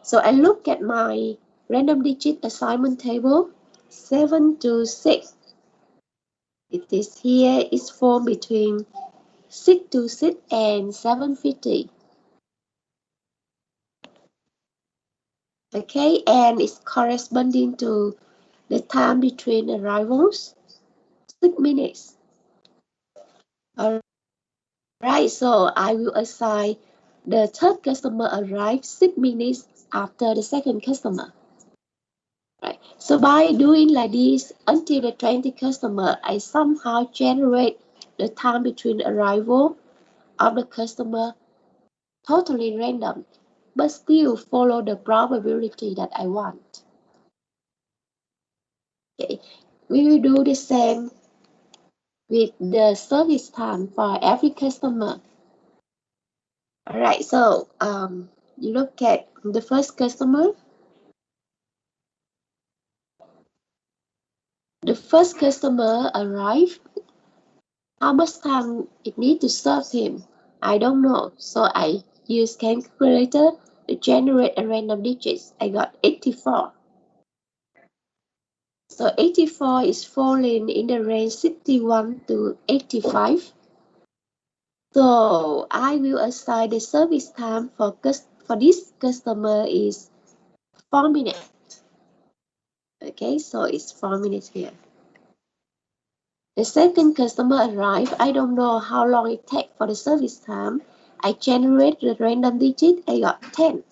So I look at my random digit assignment table, 726. It is here, it's formed between 626 and 750. Okay, and it's corresponding to the time between arrivals, 6 minutes. Alright, so I will assign the third customer arrive 6 minutes after the second customer. Right. So by doing like this until the 20 customer, I somehow generate the time between arrival of the customer totally random, but still follow the probability that I want. Okay, we will do the same with the service time for every customer. All right, so you look at the first customer. The first customer arrived. How much time it need to serve him? I don't know. So I use calculator to generate a random digits. I got 84. So 84 is falling in the range 61 to 85. So I will assign the service time for this customer is 4 minutes. Okay, so it's 4 minutes here. The second customer arrived. I don't know how long it takes for the service time. I generate the random digit. I got 10.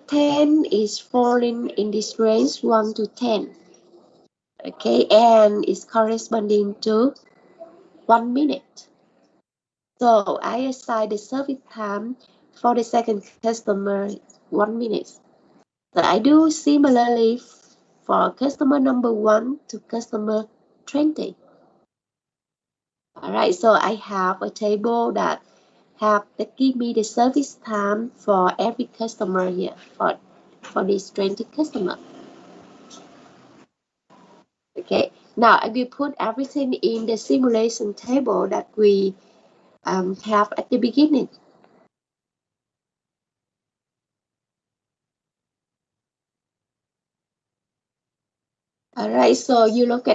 10 is falling in this range 1 to 10. Okay, and it's corresponding to 1 minute. So I assign the service time for the second customer 1 minute. So I do similarly for customer number 1 to customer 20. Alright, so I have a table that give me the service time for every customer here for these 20 customers. Okay, now I will put everything in the simulation table that we have at the beginning. Alright, so you look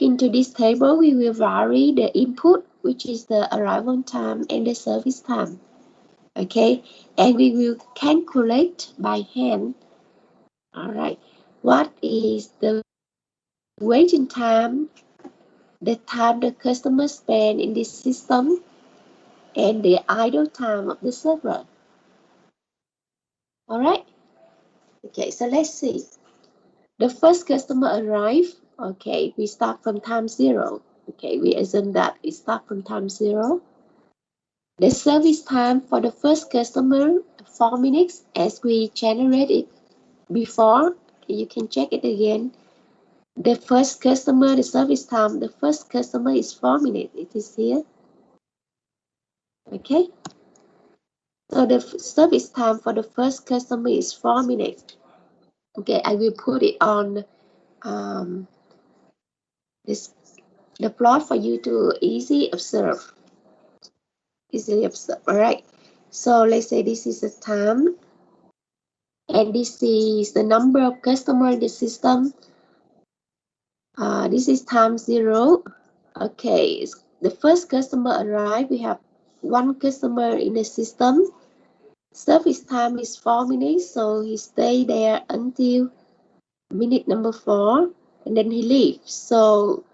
into this table. We will vary the input, which is the arrival time and the service time. Okay, and we will calculate by hand. Alright, what is the waiting time, the time the customer spend in this system, and the idle time of the server. Alright, okay, so let's see. The first customer arrived. Okay, we start from time 0. Okay, we assume that we start from time 0. The service time for the first customer, 4 minutes, as we generated before. You can check it again. The first customer, the service time, the first customer is 4 minutes. It is here. Okay. So the service time for the first customer is 4 minutes. Okay, I will put it on the plot for you to easily observe. All right. So let's say this is the time, and this is the number of customers in the system. This is time 0. Okay, the first customer arrived. We have 1 customer in the system. Service time is 4 minutes, so he stay there until minute number 4, and then he leaves. So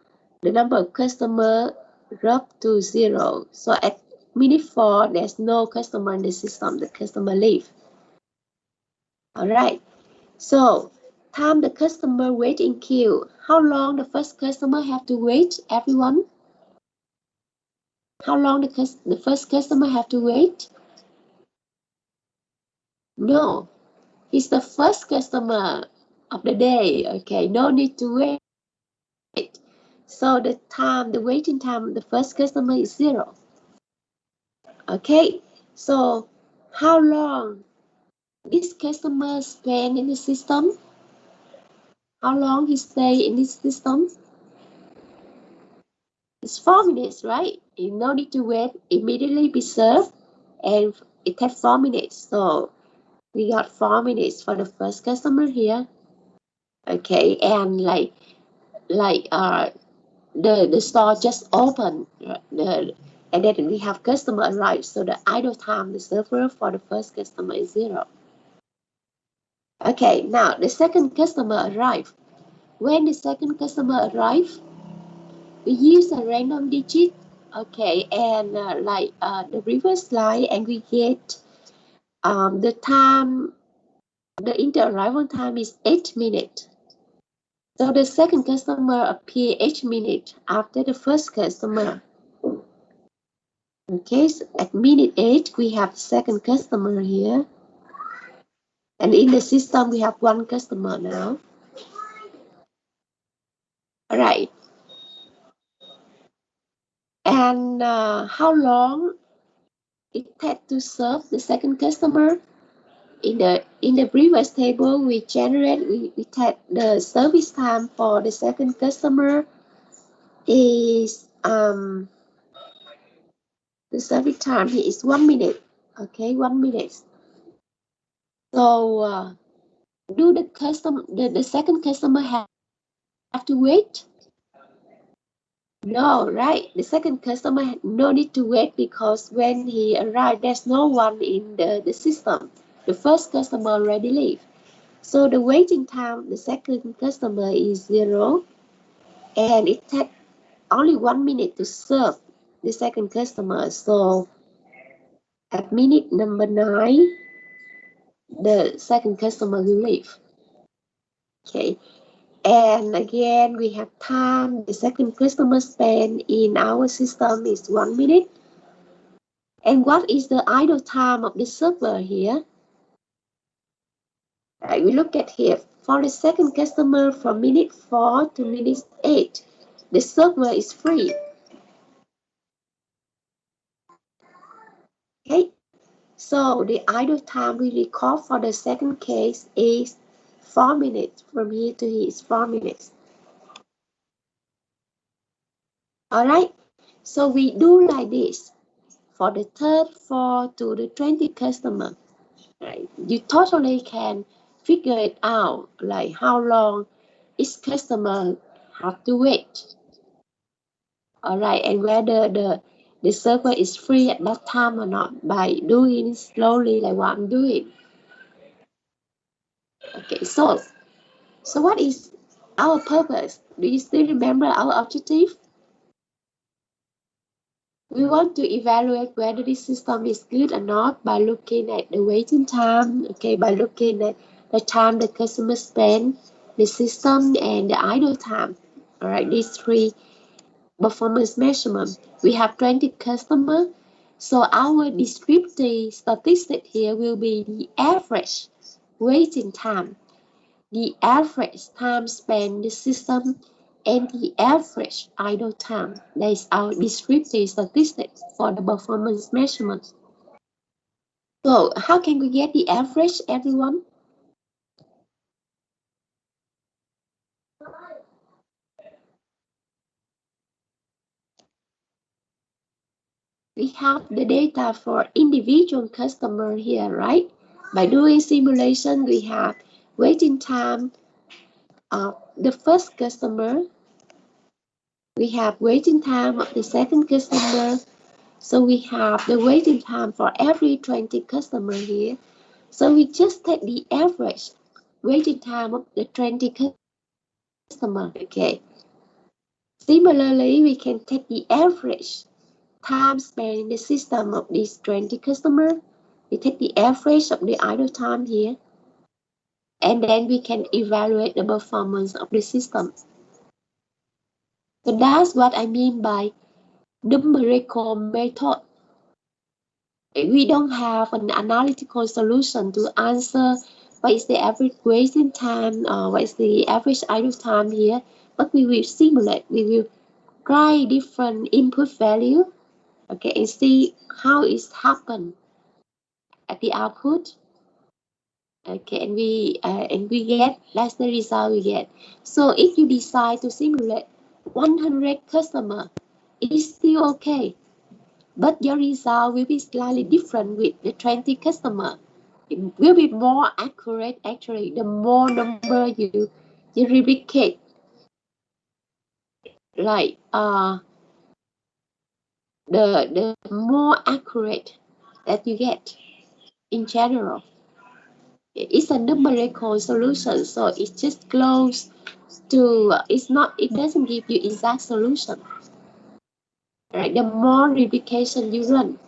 the number of customer dropped to 0. So at minute 4, there's no customer in the system. The customer leave. All right. So time the customer wait in queue. How long the first customer have to wait, everyone? How long the first customer have to wait? No, he's the first customer of the day. Okay, no need to wait. So the waiting time of the first customer is 0. Okay, so how long this customer spend in the system? How long he stay in this system? It's 4 minutes, right? You no need to wait, immediately be served, and it takes 4 minutes. So we got 4 minutes for the first customer here. Okay, and the store just opened, and then we have customer arrive. So the idle time, the server for the first customer is 0. Okay, now the second customer arrived. When the second customer arrived, we use a random digit. Okay, and the previous slide, and we get the time, the inter-arrival time is 8 minutes. So the second customer appear 8 minutes after the first customer. Okay, so at minute 8, we have second customer here. And in the system, we have one customer now. All right. And how long it takes to serve the second customer? In the previous table, we take the service time for the second customer is the service time here is 1 minute. Okay, 1 minute. So do the second customer have to wait? No, right? The second customer no need to wait because when he arrived, there's no one in the system. The first customer already leave. So the waiting time, the second customer is 0, and it takes only 1 minute to serve the second customer. So at minute number 9, the second customer will leave. Okay. And again, we have time. The second customer spend in our system is 1 minute. And what is the idle time of the server here? Right, we look at here. For the second customer from minute 4 to minute 8, the server is free. Okay, so the idle time we record for the second case is 4 minutes. From here to here is 4 minutes. All right, so we do like this for the third, 4 to the 20 customer. Right, you totally can figure it out, like how long each customer have to wait. All right, and whether the server is free at that time or not by doing slowly like what I'm doing. Okay, so what is our purpose? Do you still remember our objective? We want to evaluate whether this system is good or not by looking at the waiting time, okay, by looking at the time the customer spend, the system, and the idle time. All right, these three performance measurement. We have 20 customers, so our descriptive statistic here will be the average waiting time, the average time spent in the system, and the average idle time. That is our descriptive statistics for the performance measurement. So how can we get the average, everyone? We have the data for individual customer here, right? By doing simulation, we have waiting time of the first customer. We have waiting time of the second customer. So we have the waiting time for every 20 customer here. So we just take the average waiting time of the 20 customer. Okay. Similarly, we can take the average time spent in the system of these 20 customers. We take the average of the idle time here, and then we can evaluate the performance of the system. So that's what I mean by numerical method. We don't have an analytical solution to answer what is the average waiting time or what is the average idle time here, but we will simulate, we will try different input value, okay, and see how it happened at the output. Okay, and we get, that's the result we get. So if you decide to simulate 100 customer, it is still okay, but your result will be slightly different with the 20 customer. It will be more accurate actually. The more number you replicate, like the more accurate that you get in general. It's a numerical solution, so it's just close to, it doesn't give you exact solution. Right, the more replication you run,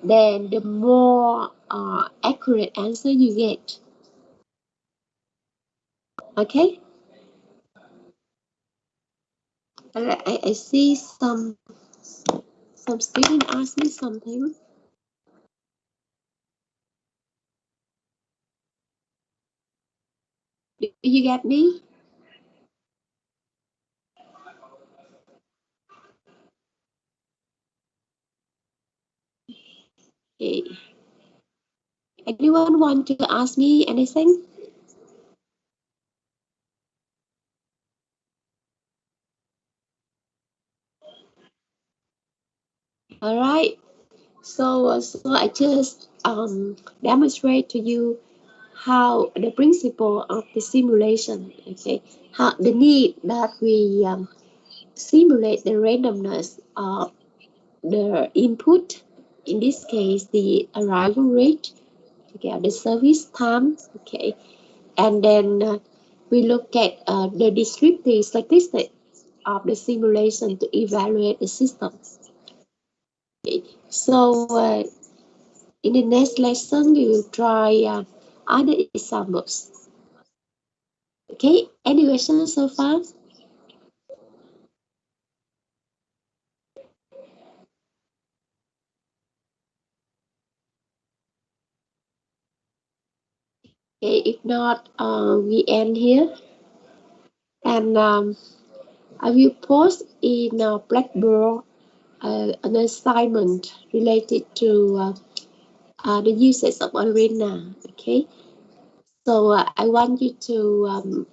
then the more accurate answer you get. Okay. I see some some student ask me something. Do you get me? Okay. Anyone want to ask me anything? All right. So I just demonstrate to you how the principle of the simulation. Okay, how the need that we simulate the randomness of the input. In this case, the arrival rate. Okay, the service time. Okay, and then we look at the descriptive statistics of the simulation to evaluate the system. Okay. So in the next lesson, we will try other examples. Okay, any questions so far? Okay, if not, we end here. And I will post in Blackboard an assignment related to the usage of Arena. Okay, so I want you to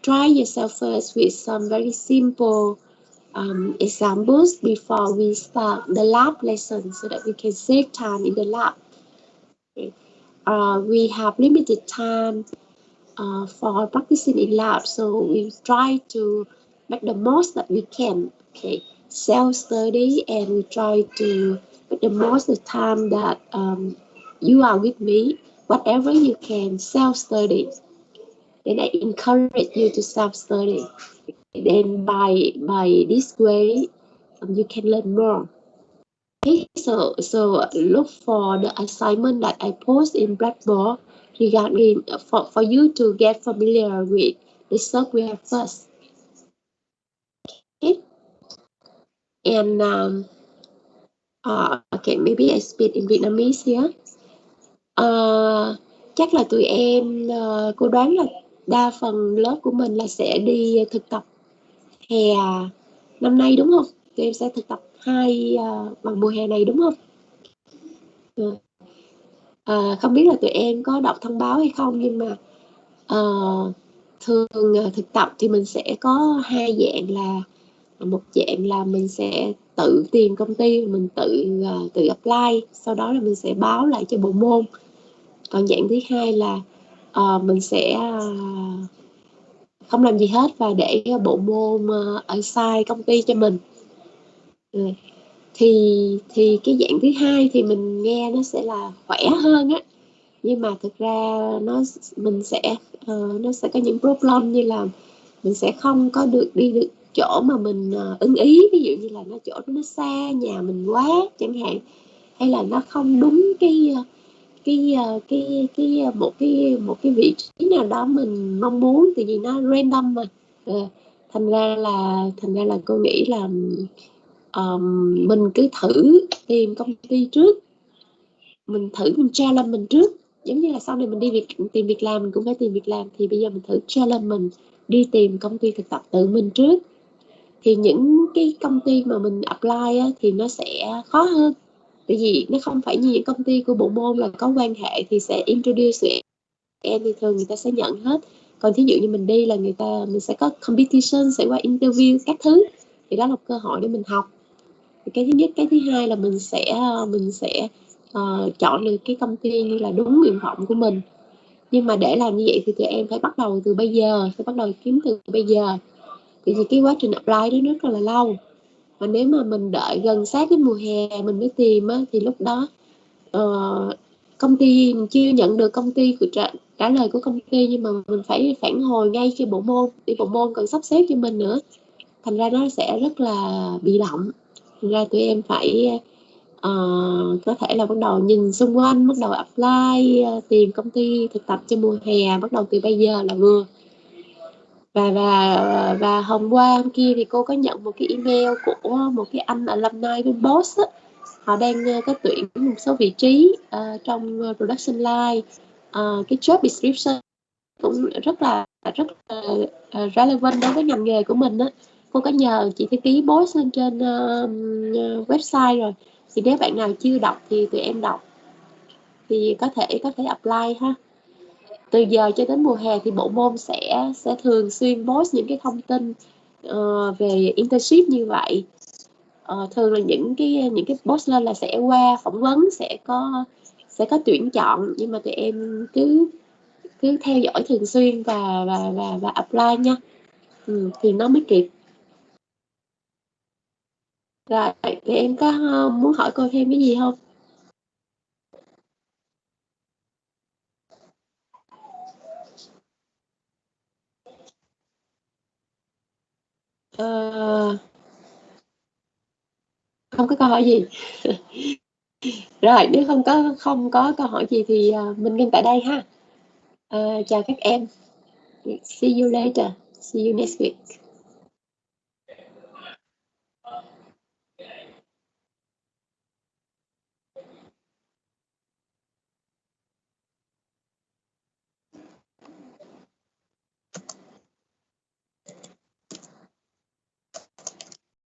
try yourself first with some very simple examples before we start the lab lesson so that we can save time in the lab. Okay. We have limited time for practicing in lab, so we try to make the most that we can. Okay, self-study, and we try to make the most of the time that you are with me. Whatever you can self-study, then I encourage you to self-study. Then by this way, you can learn more. Okay, so look for the assignment that I post in Blackboard regarding for you to get familiar with the software first. Okay, and okay, maybe I speak in Vietnamese here. Chắc là tụi em cô đoán là đa phần lớp của mình là sẽ đi thực tập hè năm nay đúng không? Tụi em sẽ thực tập bằng mùa hè này đúng không? Không biết là tụi em có đọc thông báo hay không, nhưng mà thường thực tập thì mình sẽ có hai dạng, là một dạng là mình sẽ tự tìm công ty, mình tự apply, sau đó là mình sẽ báo lại cho bộ môn. Còn dạng thứ hai là mình sẽ không làm gì hết và để bộ môn assign công ty cho mình. Thì cái dạng thứ hai thì mình nghe nó sẽ là khỏe hơn á, nhưng mà thực ra nó sẽ có những problem như là mình sẽ không có đi được chỗ mà mình ưng ý, ví dụ như là chỗ nó xa nhà mình quá chẳng hạn, hay là nó không đúng một cái vị trí nào đó mình mong muốn, tại vì nó random mà. Thành ra là cô nghĩ là mình cứ thử tìm công ty trước, mình challenge mình trước, giống như là sau này mình tìm việc làm mình cũng phải tìm việc làm, thì bây giờ mình thử challenge mình đi tìm công ty thực tập tự mình trước. Thì những cái công ty mà mình apply á, thì nó sẽ khó hơn, tại vì nó không phải như những công ty của bộ môn là có quan hệ thì sẽ introduce em, thì thường người ta sẽ nhận hết. Còn thí dụ như mình đi là mình sẽ có competition, sẽ qua interview các thứ, thì đó là một cơ hội để mình học. Thì cái thứ nhất. Cái thứ hai là mình sẽ chọn được cái công ty như là đúng nguyện vọng của mình. Nhưng mà để làm như vậy thì tụi em phải bắt đầu từ bây giờ, phải bắt đầu kiếm từ bây giờ, thì cái quá trình apply đó rất là lâu. Và nếu mà mình đợi gần sát cái mùa hè mình mới tìm á, thì lúc đó công ty mình chưa nhận được công ty của trả lời của công ty, nhưng mà mình phải phản hồi ngay khi bộ môn, thì bộ môn còn sắp xếp cho mình nữa, thành ra nó sẽ rất là bị động. Thành ra tụi em phải có thể là bắt đầu nhìn xung quanh, bắt đầu apply, tìm công ty thực tập cho mùa hè, bắt đầu từ bây giờ là vừa. Và hôm qua hôm kia thì cô có nhận một cái email của một cái anh alumni bên Boss á. Họ đang có tuyển một số vị trí trong production line. Cái job description cũng rất là relevant đối với ngành nghề của mình á. Cô có nhờ chị thư ký Boss lên trên website rồi, thì nếu bạn nào chưa đọc thì tụi em đọc thì có thể apply ha. Từ giờ cho đến mùa hè thì bộ môn sẽ thường xuyên post những cái thông tin về internship như vậy. Thường là những cái post lên là sẽ qua phỏng vấn, sẽ có tuyển chọn, nhưng mà tụi em cứ theo dõi thường xuyên và apply nha. Thì nó mới kịp. Rồi tụi em có muốn hỏi cô thêm cái gì không? Ờ, không có câu hỏi gì. Rồi nếu không có câu hỏi gì thì mình ngưng tại đây ha. Chào các em. See you later. See you next week.